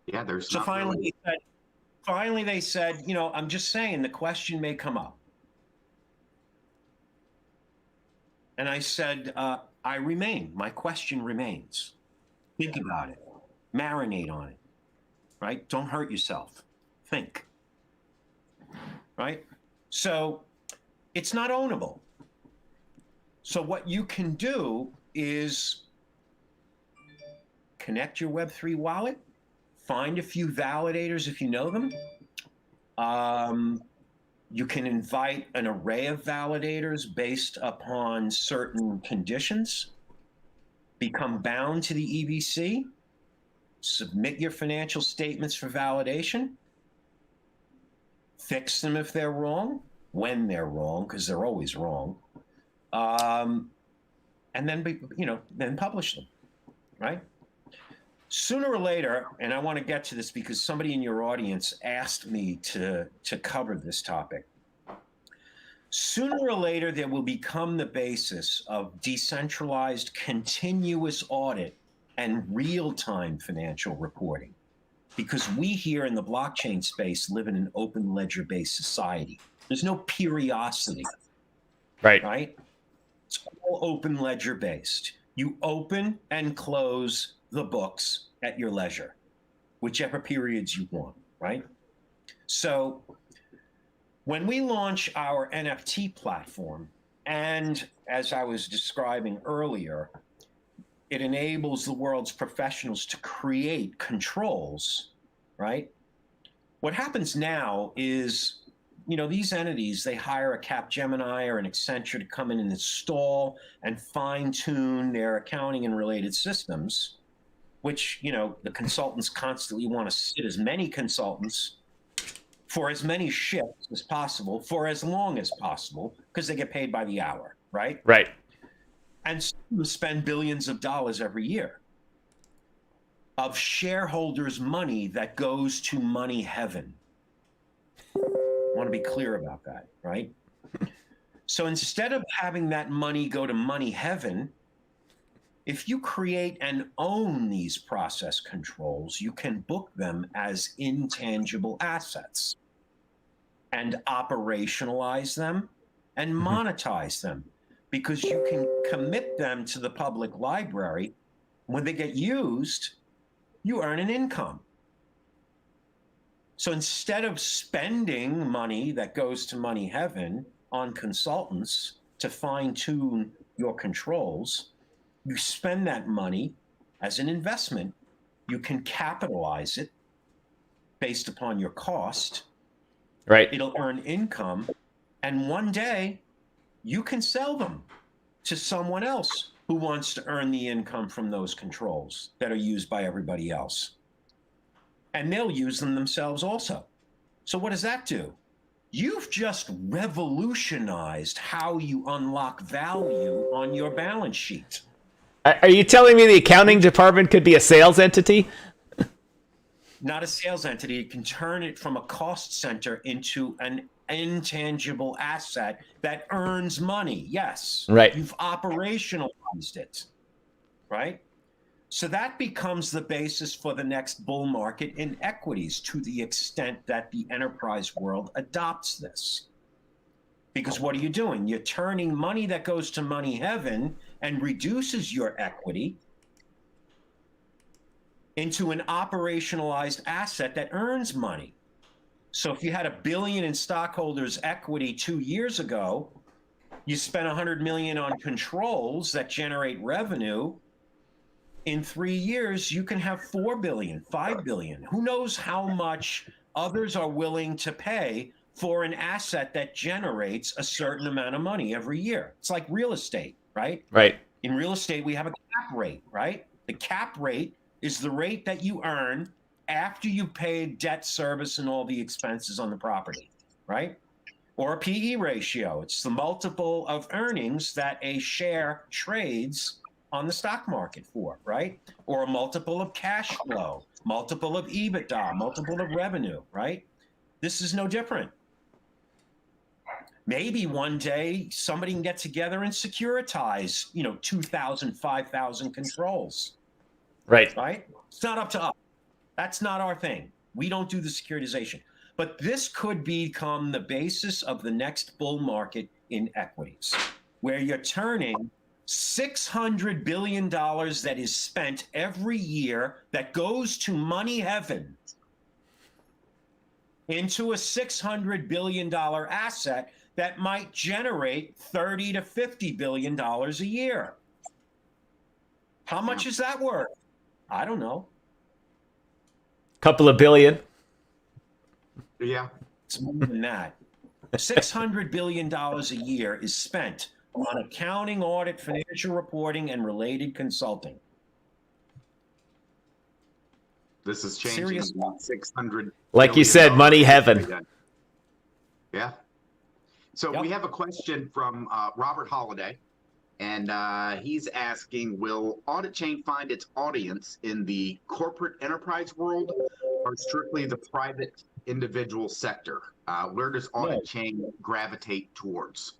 Yeah, there's. So finally they said, I'm just saying the question may come up. And I said, I remain. My question remains. Think about it. Marinate on it. Right? Don't hurt yourself. Think. Right? So it's not ownable. So what you can do is connect your Web3 wallet, find a few validators if you know them. You can invite an array of validators based upon certain conditions, become bound to the EBC, submit your financial statements for validation, fix them if they're wrong, when they're wrong, because they're always wrong, and then publish them, right? Sooner or later, and I want to get to this because somebody in your audience asked me to cover this topic. Sooner or later, there will become the basis of decentralized continuous audit and real-time financial reporting. Because we here in the blockchain space live in an open ledger-based society. There's no periodicity. Right? It's all open ledger-based. You open and close the books at your leisure, whichever periods you want, right? So when we launch our NFT platform, and as I was describing earlier, it enables the world's professionals to create controls, right? What happens now is, these entities, they hire a Capgemini or an Accenture to come in and install and fine-tune their accounting and related systems, which, the consultants constantly want to sit as many consultants for as many shifts as possible, for as long as possible, because they get paid by the hour, right? Right. And spend billions of dollars every year of shareholders' money that goes to money heaven. I want to be clear about that, right? So instead of having that money go to money heaven, if you create and own these process controls, you can book them as intangible assets and operationalize them and monetize them, because you can commit them to the public library. When they get used, you earn an income. So instead of spending money that goes to money heaven on consultants to fine-tune your controls, you spend that money as an investment. You can capitalize it based upon your cost. Right. It'll earn income, and one day you can sell them to someone else who wants to earn the income from those controls that are used by everybody else. And they'll use them themselves also. So what does that do? You've just revolutionized how you unlock value on your balance sheet. Are you telling me the accounting department could be a sales entity? Not a sales entity. It can turn it from a cost center into an intangible asset that earns money. Yes. Right. You've operationalized it, right? So that becomes the basis for the next bull market in equities, to the extent that the enterprise world adopts this. Because what are you doing? You're turning money that goes to money heaven and reduces your equity into an operationalized asset that earns money. So if you had $1 billion in stockholders' equity 2 years ago, you spent $100 million on controls that generate revenue. In 3 years, you can have $4 billion, $5 billion. Who knows how much others are willing to pay for an asset that generates a certain amount of money every year? It's like real estate, right? Right. In real estate, we have a cap rate, right? The cap rate is the rate that you earn after you paid debt service and all the expenses on the property, right? Or a PE ratio. It's the multiple of earnings that a share trades on the stock market for, right? Or a multiple of cash flow, multiple of EBITDA, multiple of revenue, right? This is no different. Maybe one day somebody can get together and securitize, 2,000, 5,000 controls. Right. Right? It's not up to us. That's not our thing. We don't do the securitization. But this could become the basis of the next bull market in equities, where you're turning $600 billion that is spent every year that goes to money heaven into a $600 billion asset that might generate $30 to $50 billion a year. How much is that worth? I don't know. Couple of billion. Yeah. It's more than that. $600 billion a year is spent on accounting, audit, financial reporting, and related consulting. This is changing. Serious. 600. Like you said, money heaven. Yeah. So Yep. we have a question from Robert Holiday, and he's asking, will AuditChain find its audience in the corporate enterprise world or strictly the private individual sector? Where does AuditChain gravitate towards?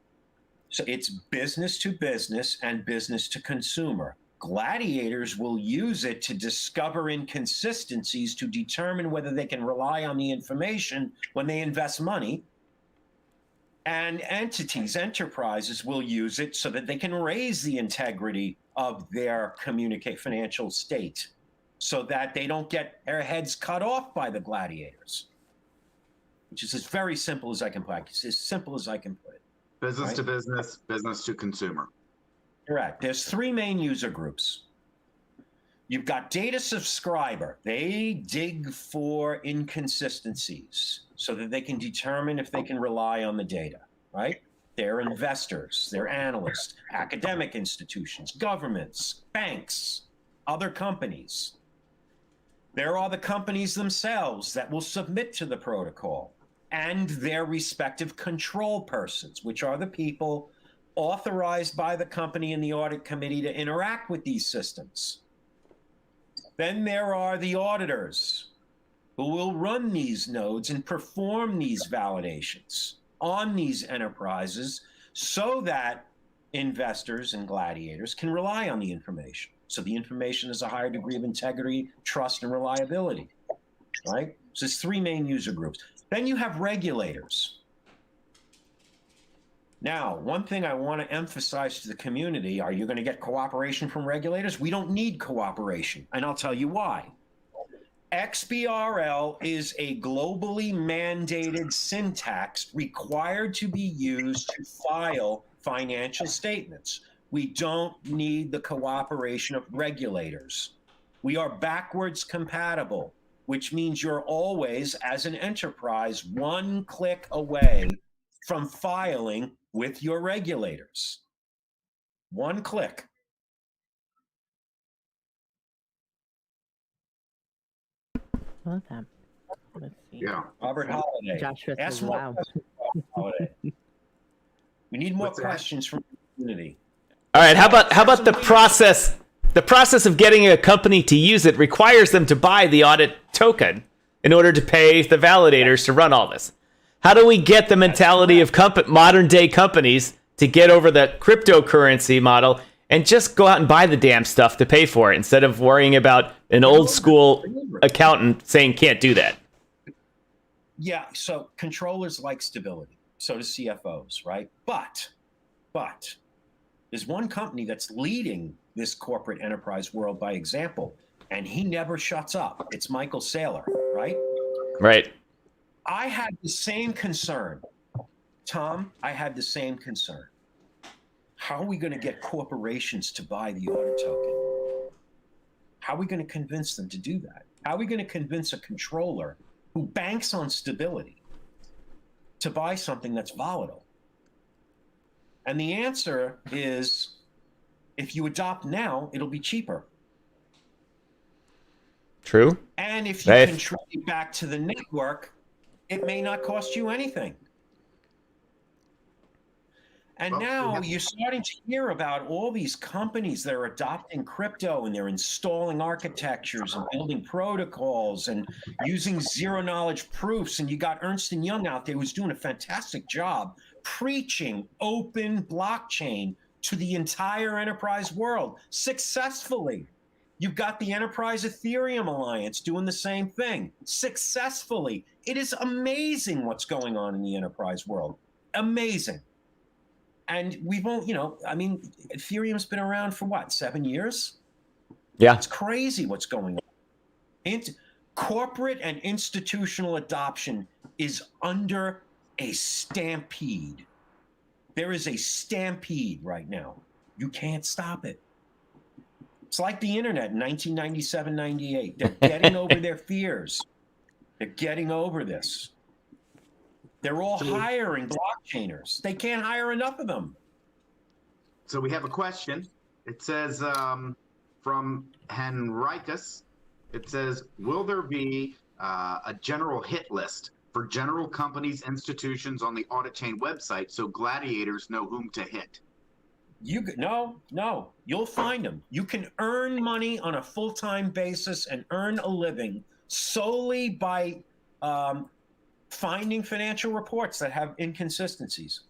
So it's business to business and business to consumer. Gladiators will use it to discover inconsistencies to determine whether they can rely on the information when they invest money. And entities, enterprises will use it so that they can raise the integrity of their financial state so that they don't get their heads cut off by the gladiators, which is as very simple as I can put it. It's as simple as I can put it. Business to business, business to consumer. Correct. There's 3 main user groups. You've got data subscriber. They dig for inconsistencies so that they can determine if they can rely on the data, right? They're investors, they're analysts, academic institutions, governments, banks, other companies. There are the companies themselves that will submit to the protocol. and their respective control persons, which are the people authorized by the company and the audit committee to interact with these systems. Then there are the auditors who will run these nodes and perform these validations on these enterprises so that investors and gladiators can rely on the information. So the information has a higher degree of integrity, trust, and reliability, right? So there's three main user groups. Then you have regulators. Now, one thing I want to emphasize to the community, are you going to get cooperation from regulators? We don't need cooperation, and I'll tell you why. XBRL is a globally mandated syntax required to be used to file financial statements. We don't need the cooperation of regulators. We are backwards compatible, which means you're always, as an enterprise, one click away from filing with your regulators. One click. Love that. Let's see. Yeah. Robert Holiday. Joshua Ask says, more wow. questions about Holiday. We need more What's that? questions from the community. All right, how about the process? The process of getting a company to use it requires them to buy the audit token in order to pay the validators to run all this. How do we get the mentality of modern day companies to get over the cryptocurrency model and just go out and buy the damn stuff to pay for it instead of worrying about an old school accountant saying can't do that? Yeah, so controllers like stability. So do CFOs, right? But there's one company that's leading this corporate enterprise world by example, and he never shuts up. It's Michael Saylor, right? Right. I had the same concern. Tom, I had the same concern. How are we going to get corporations to buy the audit token? How are we going to convince them to do that? How are we going to convince a controller who banks on stability to buy something that's volatile? And the answer is, if you adopt now, it'll be cheaper. True. And if you contribute back to the network, it may not cost you anything. And now you're starting to hear about all these companies that are adopting crypto, and they're installing architectures and building protocols and using zero knowledge proofs. And you got Ernst & Young out there who's doing a fantastic job preaching open blockchain to the entire enterprise world successfully. You've got the Enterprise Ethereum Alliance doing the same thing successfully. It is amazing what's going on in the enterprise world. Amazing. And we won't, Ethereum's been around for what, 7 years? Yeah. It's crazy what's going on. Corporate and institutional adoption is under a stampede. There is a stampede right now. You can't stop it. It's like the internet in 1997, 98. They're getting over their fears. They're getting over this. They're all hiring blockchainers. They can't hire enough of them. So we have a question. It says from Henricus. It says, will there be a general hit list for general companies, institutions on the AuditChain website so gladiators know whom to hit? No, you'll find them. You can earn money on a full-time basis and earn a living solely by finding financial reports that have inconsistencies.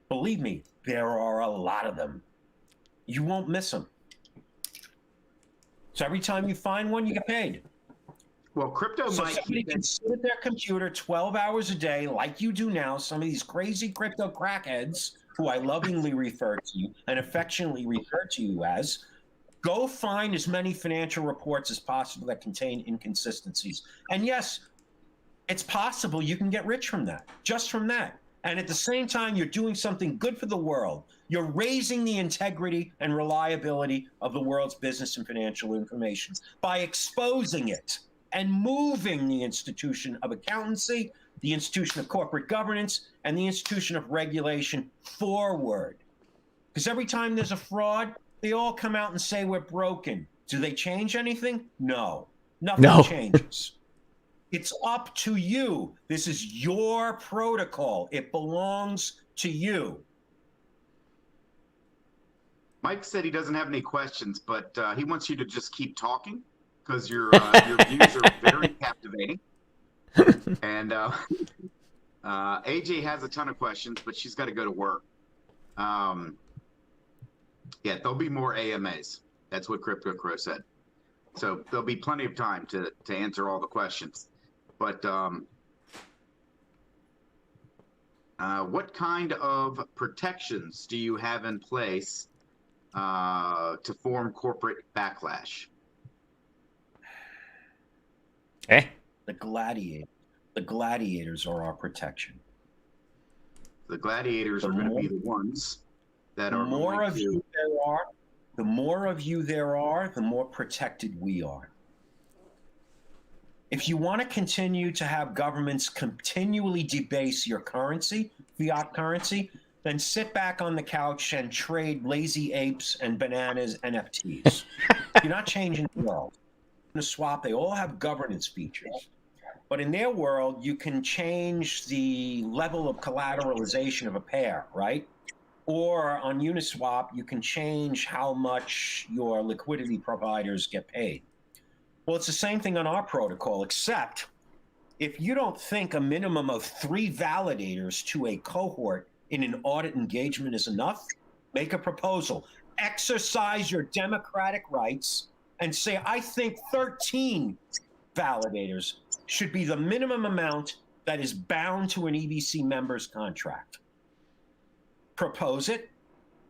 Believe me, there are a lot of them. You won't miss them. So every time you find one, you get paid. Well, crypto So might somebody can sit at their computer 12 hours a day like you do now, some of these crazy crypto crackheads who I lovingly refer to you and affectionately refer to you as, go find as many financial reports as possible that contain inconsistencies. And yes, it's possible you can get rich from that, just from that. And at the same time, you're doing something good for the world. You're raising the integrity and reliability of the world's business and financial information by exposing it and moving the institution of accountancy, the institution of corporate governance, and the institution of regulation forward. Because every time there's a fraud, they all come out and say we're broken. Do they change anything? No. Nothing changes. It's up to you. This is your protocol. It belongs to you. Mike said he doesn't have any questions, but he wants you to just keep talking because your views are very captivating. And AJ has a ton of questions, but she's got to go to work. Yeah, there'll be more AMAs. That's what Crypto Crow said. So there'll be plenty of time to answer all the questions. But what kind of protections do you have in place to form corporate backlash? Eh? The gladiators are our protection. The gladiators are going to be the ones that are the more going of to... you there are, the more of you there are, the more protected we are. If you want to continue to have governments continually debase your currency, fiat currency, then sit back on the couch and trade lazy apes and bananas NFTs. You're not changing the world. In a swap, they all have governance features. But in their world, you can change the level of collateralization of a pair, right? Or on Uniswap, you can change how much your liquidity providers get paid. Well, it's the same thing on our protocol, except if you don't think a minimum of 3 validators to a cohort in an audit engagement is enough, make a proposal. Exercise your democratic rights and say, I think 13 validators should be the minimum amount that is bound to an EBC member's contract. Propose it,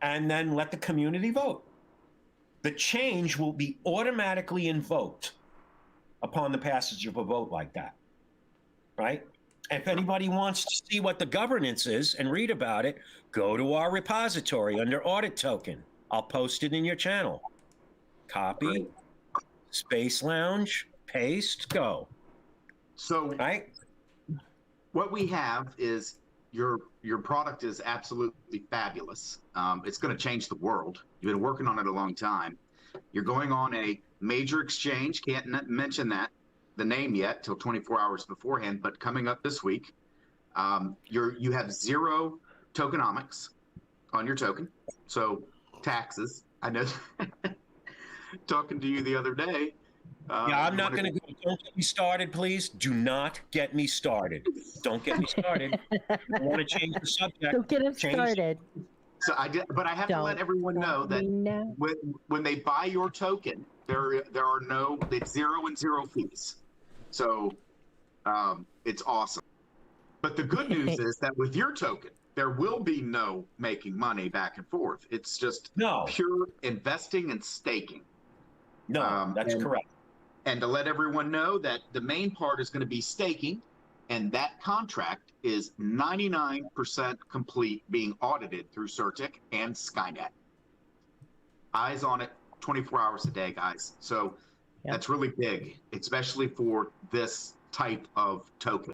and then let the community vote. The change will be automatically invoked upon the passage of a vote like that, right? If anybody wants to see what the governance is and read about it, go to our repository under Audit Token. I'll post it in your channel. Copy, Space Lounge, paste, go. So right? What we have is your product is absolutely fabulous. It's going to change the world. You've been working on it a long time. You're going on a major exchange. Can't mention the name yet till 24 hours beforehand, but coming up this week, you have 0 tokenomics on your token. So taxes. I know. Talking to you the other day. Yeah, I'm not going to go. Don't get me started, please. Do not get me started. Don't get me started. I want to change the subject. Don't get him started. So but I have to let everyone know that when they buy your token, there are no, it's 0 and 0 fees. So it's awesome. But the good news is that with your token, there will be no making money back and forth. It's just pure investing and staking. No, that's correct. And to let everyone know that the main part is going to be staking, and that contract is 99% complete, being audited through Certic and Skynet. Eyes on it 24 hours a day, guys. So that's really big, especially for this type of token.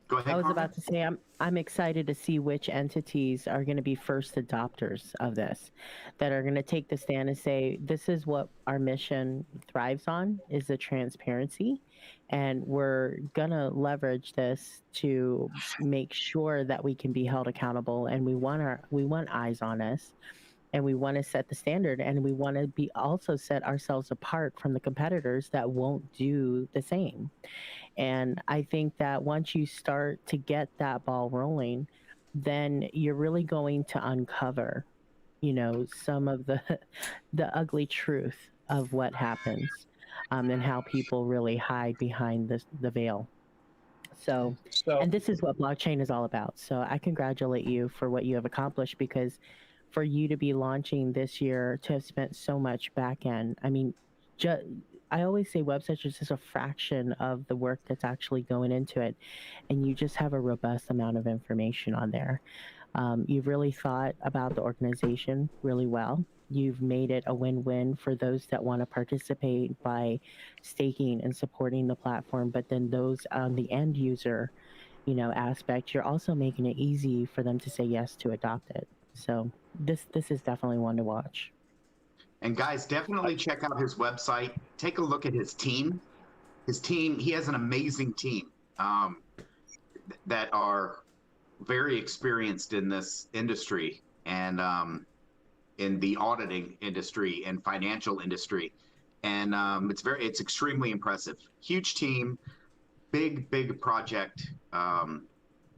Go ahead, I was Carmen. about to say I'm excited to see which entities are going to be first adopters of this, that are going to take the stand and say, this is what our mission thrives on, is the transparency, and we're going to leverage this to make sure that we can be held accountable, and we want eyes on us, and we want to set the standard, and we want to also set ourselves apart from the competitors that won't do the same. And I think that once you start to get that ball rolling, then you're really going to uncover, some of the ugly truth of what happens, and how people really hide behind the veil. So, and this is what blockchain is all about. So I congratulate you for what you have accomplished, because for you to be launching this year, to have spent so much back end, I mean, I always say websites are just a fraction of the work that's actually going into it. And you just have a robust amount of information on there. You've really thought about the organization really well. You've made it a win-win for those that want to participate by staking and supporting the platform. But then those on the end user, aspect, you're also making it easy for them to say yes to adopt it. So this is definitely one to watch. And guys, definitely check out his website. Take a look at his team. his team, he has an amazing team that are very experienced in this industry and in the auditing industry and financial industry. And it's extremely impressive. Huge team, big project,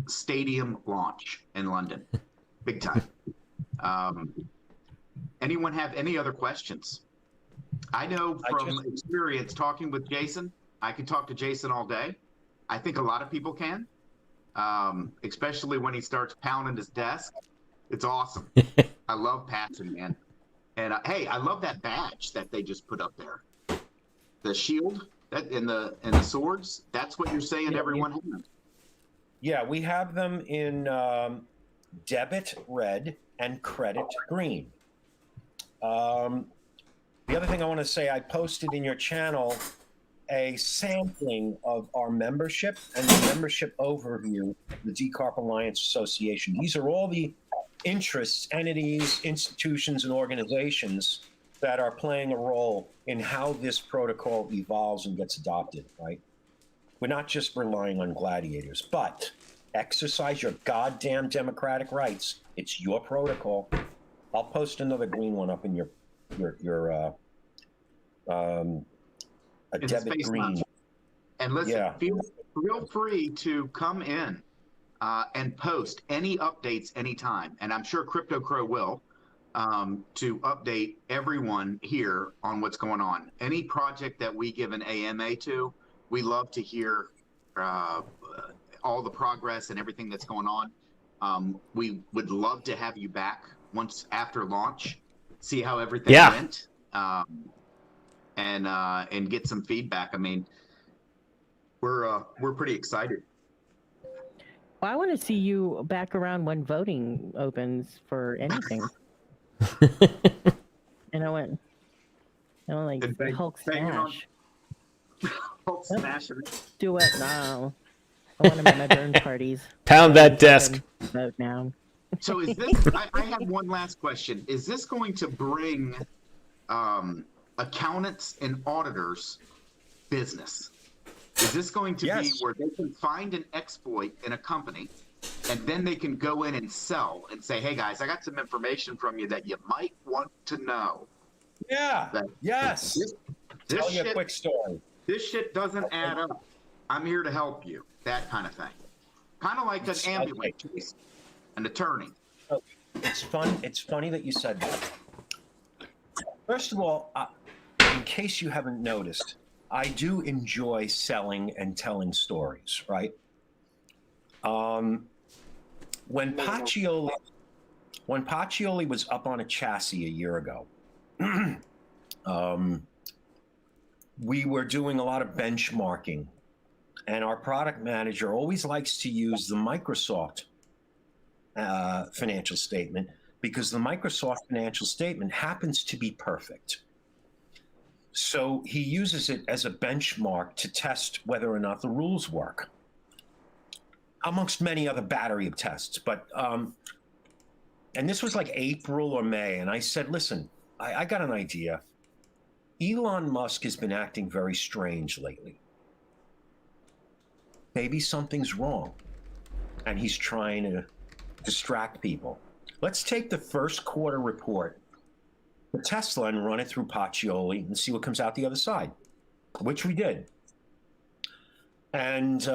stadium launch in London, big time. Anyone have any other questions? I know from experience talking with Jason, I could talk to Jason all day. I think a lot of people can, especially when he starts pounding his desk. It's awesome. I love Patson, man. And hey, I love that badge that they just put up there. The shield that and the swords. That's what you're saying everyone has. Yeah, we have them in debit red and credit green. The other thing I want to say, I posted in your channel a sampling of our membership and the membership overview of the Decarp Alliance Association. These are all the interests, entities, institutions, and organizations that are playing a role in how this protocol evolves and gets adopted, right? We're not just relying on gladiators, but exercise your goddamn democratic rights. It's your protocol. I'll post another green one up in your a debit green. Lounge. And listen, feel free to come in and post any updates anytime. And I'm sure Crypto Crow will to update everyone here on what's going on. Any project that we give an AMA to, we love to hear all the progress and everything that's going on. We would love to have you back once after launch, see how everything went, and get some feedback. I mean, we're pretty excited. Well, I want to see you back around when voting opens for anything. And I want like Hulk smash. Hulk smash. Do it now. I want them at my burn parties. Pound that desk. Vote now. So is this? I have one last question. Is this going to bring accountants and auditors business? Is this going to be where they can find an exploit in a company, and then they can go in and sell and say, "Hey guys, I got some information from you that you might want to know." Yeah. This Tell you a quick story. This shit doesn't add up. I'm here to help you. That kind of thing. Kind of like an ambulance chase, an attorney. It's fun. It's funny that you said that. First of all, in case you haven't noticed, I do enjoy selling and telling stories, right? When Pachioli was up on a chassis a year ago, we were doing a lot of benchmarking, and our product manager always likes to use the Microsoft financial statement because the Microsoft financial statement happens to be perfect. So he uses it as a benchmark to test whether or not the rules work, amongst many other battery of tests. But and this was like April or May, and I said, listen, I got an idea. Elon Musk has been acting very strange lately. Maybe something's wrong, and he's trying to distract people. Let's take the first quarter report for Tesla and run it through Pachioli and see what comes out the other side, which we did. And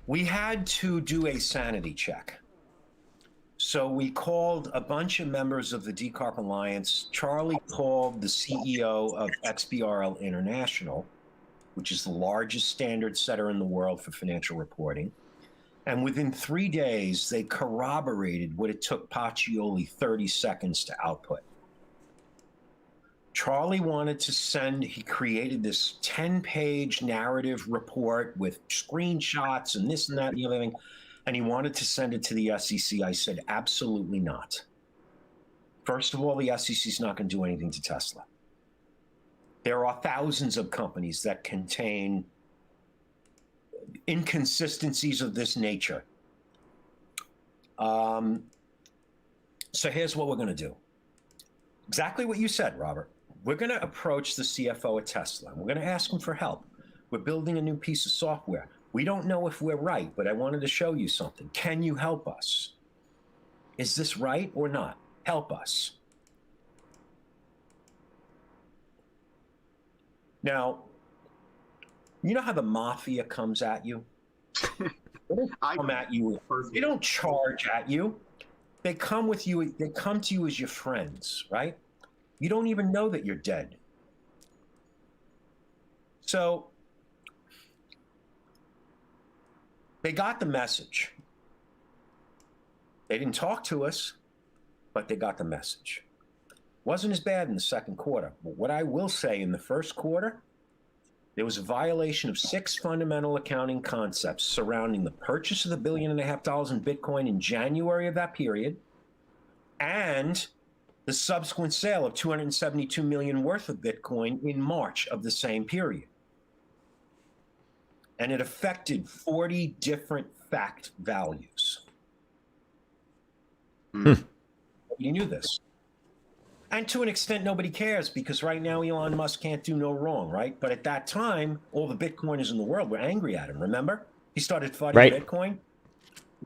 we had to do a sanity check. So we called a bunch of members of the Decarp Alliance. Charlie called the CEO of XBRL International, which is the largest standard setter in the world for financial reporting. And within 3 days, they corroborated what it took Pachioli 30 seconds to output. Charlie wanted to send, he created this 10-page narrative report with screenshots and this and that and the other thing, and he wanted to send it to the SEC. I said, absolutely not. First of all, the SEC is not going to do anything to Tesla. There are thousands of companies that contain inconsistencies of this nature. So here's what we're going to do. Exactly what you said, Robert. we're going to approach the CFO at Tesla. We're going to ask him for help. We're building a new piece of software. We don't know if we're right, but I wanted to show you something. Can you help us? Is this right or not? Help us. Now, you know how the mafia comes at you? They don't come at you. They don't charge at you. They come with you. They come to you as your friends, right? You don't even know that you're dead. So they got the message. They didn't talk to us, but they got the message. Wasn't as bad in the second quarter. But what I will say, in the first quarter, there was a violation of 6 fundamental accounting concepts surrounding the purchase of the $1.5 billion in Bitcoin in January of that period, and the subsequent sale of $272 million worth of Bitcoin in March of the same period. And it affected 40 different fact values. You knew this. And to an extent, nobody cares, because right now Elon Musk can't do no wrong, right? But at that time, all the Bitcoiners in the world were angry at him, remember? He started fighting Bitcoin.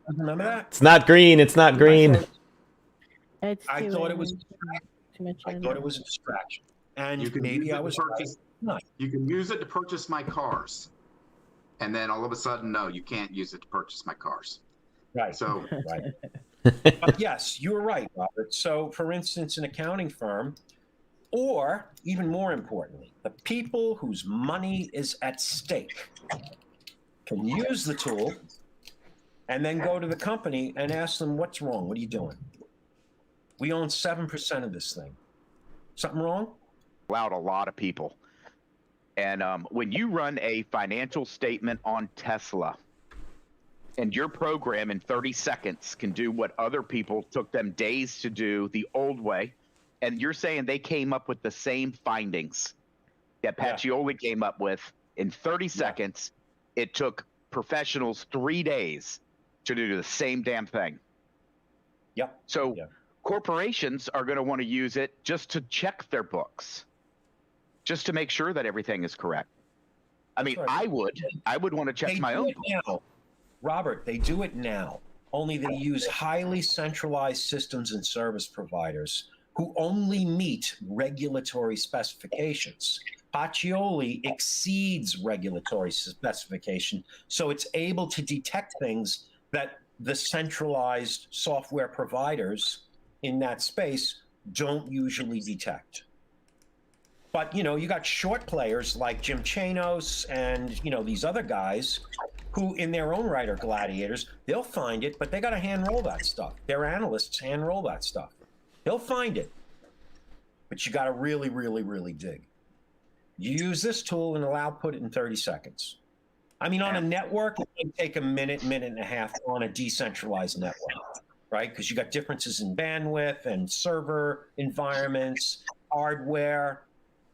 Remember that? It's not green. It's not green. I thought it was a distraction. And maybe I was right. You can use it to purchase my cars. And then all of a sudden, no, you can't use it to purchase my cars. Right. So, right. But yes, you were right, Robert. So, for instance, an accounting firm, or even more importantly, the people whose money is at stake, can use the tool and then go to the company and ask them, what's wrong? What are you doing? We own 7% of this thing. Something wrong? Allowed a lot of people. And when you run a financial statement on Tesla, and your program in 30 seconds can do what other people took them days to do the old way, and you're saying they came up with the same findings that Pachioli came up with in 30 seconds, it took professionals 3 days to do the same damn thing. Yep. So corporations are going to want to use it just to check their books, just to make sure that everything is correct. I mean, I would want to check my own books. Robert, they do it now, only they use highly centralized systems and service providers who only meet regulatory specifications. Pachioli exceeds regulatory specification, so it's able to detect things that the centralized software providers in that space don't usually detect. But, you know, you got short players like Jim Chanos and, you know, these other guys who in their own right are gladiators. They'll find it, but they got to hand roll that stuff. Their analysts hand roll that stuff. They'll find it, but you got to really, really, really dig. You use this tool and it'll output it in 30 seconds. I mean, on a network, it can take a minute, minute and a half on a decentralized network, right? Because you got differences in bandwidth and server environments, hardware,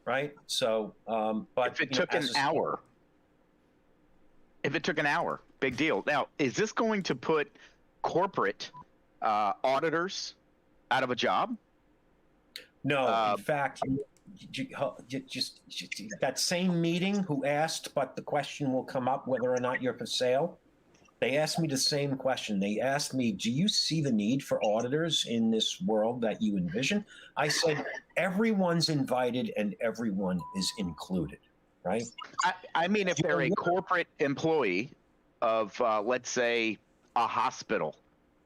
right? So, but if it took an hour, big deal. Now, is this going to put corporate auditors out of a job? No, in fact, just that same meeting who asked, but the question will come up whether or not you're for sale. They asked me the same question. They asked me, do you see the need for auditors in this world that you envision? I said, everyone's invited and everyone is included, right? I mean, if they're a corporate employee of, let's say, a hospital,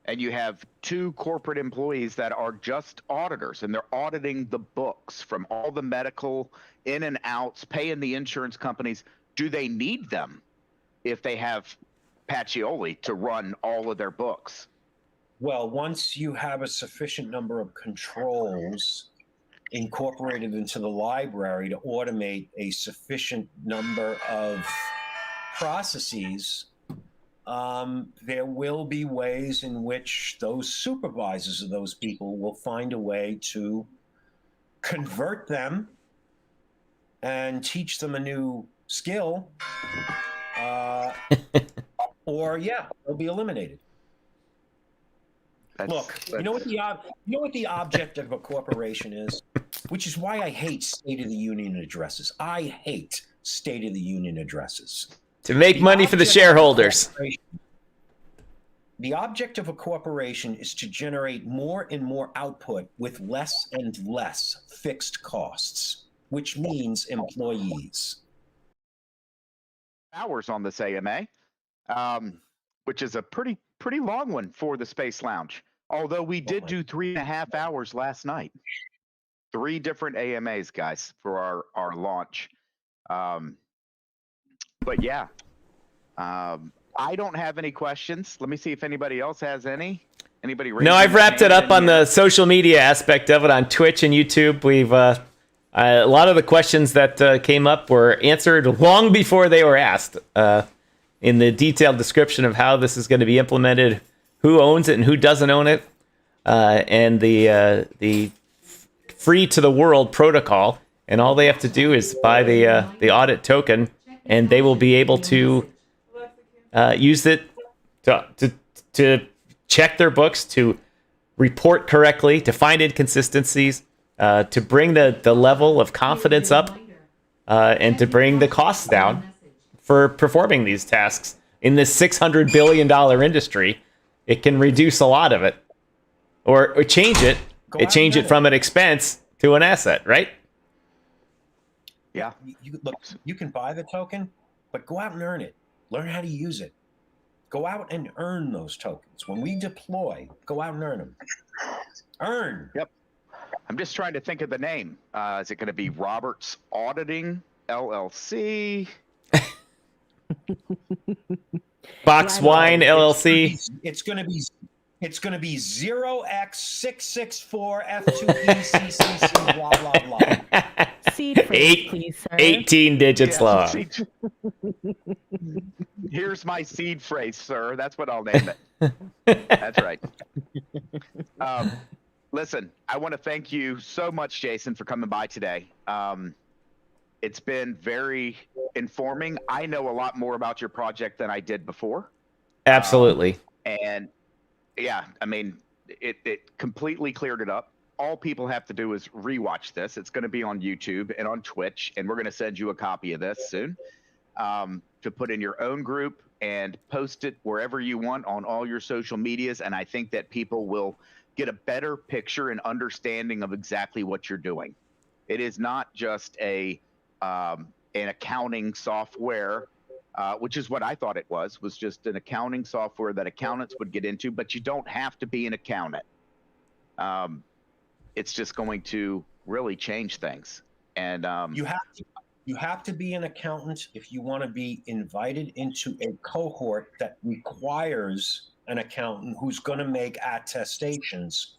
and you have 2 corporate employees that are just auditors, and they're auditing the books from all the medical in and outs, paying the insurance companies, do they need them if they have Pachioli to run all of their books? Well, once you have a sufficient number of controls incorporated into the library to automate a sufficient number of processes, there will be ways in which those supervisors of those people will find a way to convert them and teach them a new skill, or they'll be eliminated. Look, you know what the object of a corporation is? which is why I hate State of the Union addresses. I hate State of the Union addresses. To make money for the shareholders. The object of a corporation is to generate more and more output with less and less fixed costs, which means employees. Hours on this AMA, which is a pretty long one for the Space Lounge. Although we did do 3.5 hours last night. 3 different AMAs, guys, for our launch. But yeah, I don't have any questions. Let me see if anybody else has any. Anybody? No, I've wrapped it up on the social media aspect of it on Twitch and YouTube. We've a lot of the questions that came up were answered long before they were asked in the detailed description of how this is going to be implemented, who owns it and who doesn't own it, and the free to the world protocol. And all they have to do is buy the audit token, and they will be able to use it to check their books, to report correctly, to find inconsistencies, to bring the level of confidence up, and to bring the costs down for performing these tasks. In this $600 billion industry, it can reduce a lot of it, or change it. Change it from an expense to an asset, right? Yeah. Look, you can buy the token, but go out and earn it. Learn how to use it. Go out and earn those tokens. When we deploy, go out and earn them. Earn. Yep. I'm just trying to think of the name. Is it going to be Roberts Auditing LLC? Box Wine LLC. It's going to be 0x664F2ECCC blah blah blah. Seed phrase, please, sir. 18 digits long. Here's my seed phrase, sir. That's what I'll name it. That's right. Listen, I want to thank you so much, Jason, for coming by today. It's been very informing. I know a lot more about your project than I did before. Absolutely. And yeah, I mean, it completely cleared it up. All people have to do is rewatch this. It's going to be on YouTube and on Twitch, and we're going to send you a copy of this soon to put in your own group and post it wherever you want on all your social medias. And I think that people will get a better picture and understanding of exactly what you're doing. It is not just an accounting software, which is what I thought it was just an accounting software that accountants would get into, but you don't have to be an accountant. It's just going to really change things. And you have to be an accountant if you want to be invited into a cohort that requires an accountant who's going to make attestations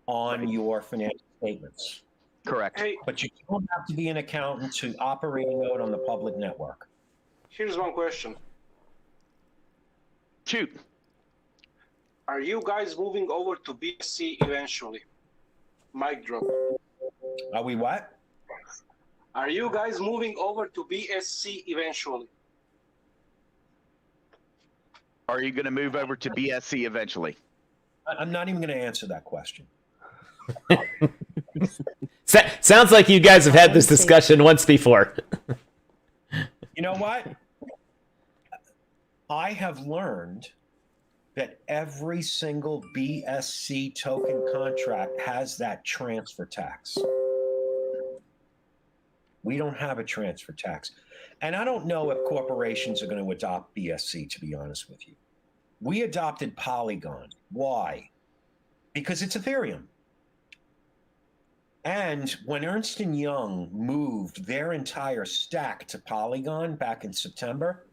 on your financial statements. Correct. Hey, But you don't have to be an accountant to operate a node on the public network. here's one question. Shoot. Are you guys moving over to BSC eventually? Mic drop. Are we what? Are you guys moving over to BSC eventually? Are you going to move over to BSC eventually? I'm not even going to answer that question. Sounds like you guys have had this discussion once before. You know what? I have learned that every single BSC token contract has that transfer tax. We don't have a transfer tax. And I don't know if corporations are going to adopt BSC, to be honest with you. We adopted Polygon. Why? Because it's Ethereum. And when Ernst & Young moved their entire stack to Polygon back in September,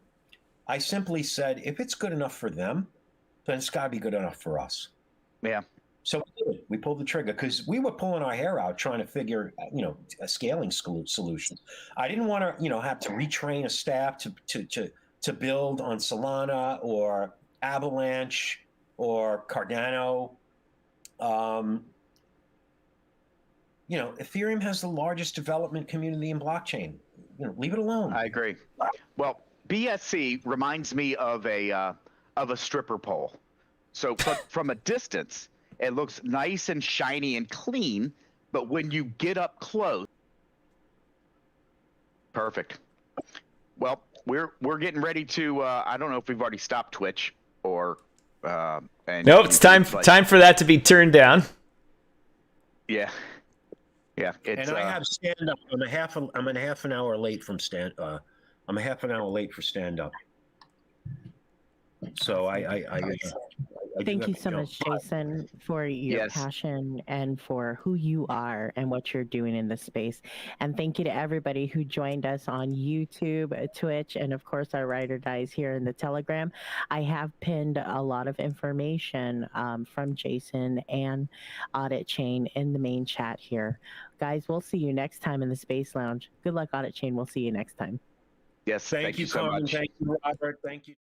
I simply said, if it's good enough for them, then it's got to be good enough for us. Yeah. So we pulled the trigger because we were pulling our hair out trying to figure, a scaling solution. I didn't want to, have to retrain a staff to build on Solana or Avalanche or Cardano. Ethereum has the largest development community in blockchain. Leave it alone. I agree. Well, BSC reminds me of a stripper pole. So from a distance, it looks nice and shiny and clean, but when you get up close, perfect. Well, we're getting ready to. I don't know if we've already stopped Twitch or. And nope, it's time for that to be turned down. Yeah. Yeah. And I have stand up. I'm a half an hour late from stand. I'm a half an hour late for stand up. So I thank you so much, Jason, for your passion and for who you are and what you're doing in this space. And thank you to everybody who joined us on YouTube, Twitch, and of course our Ride or Dies here in the Telegram. I have pinned a lot of information from Jason and AuditChain in the main chat here. Guys, we'll see you next time in the Space Lounge. Good luck, AuditChain. We'll see you next time. Yes, thank you so Carmen. much. Thank you, Robert. Thank you.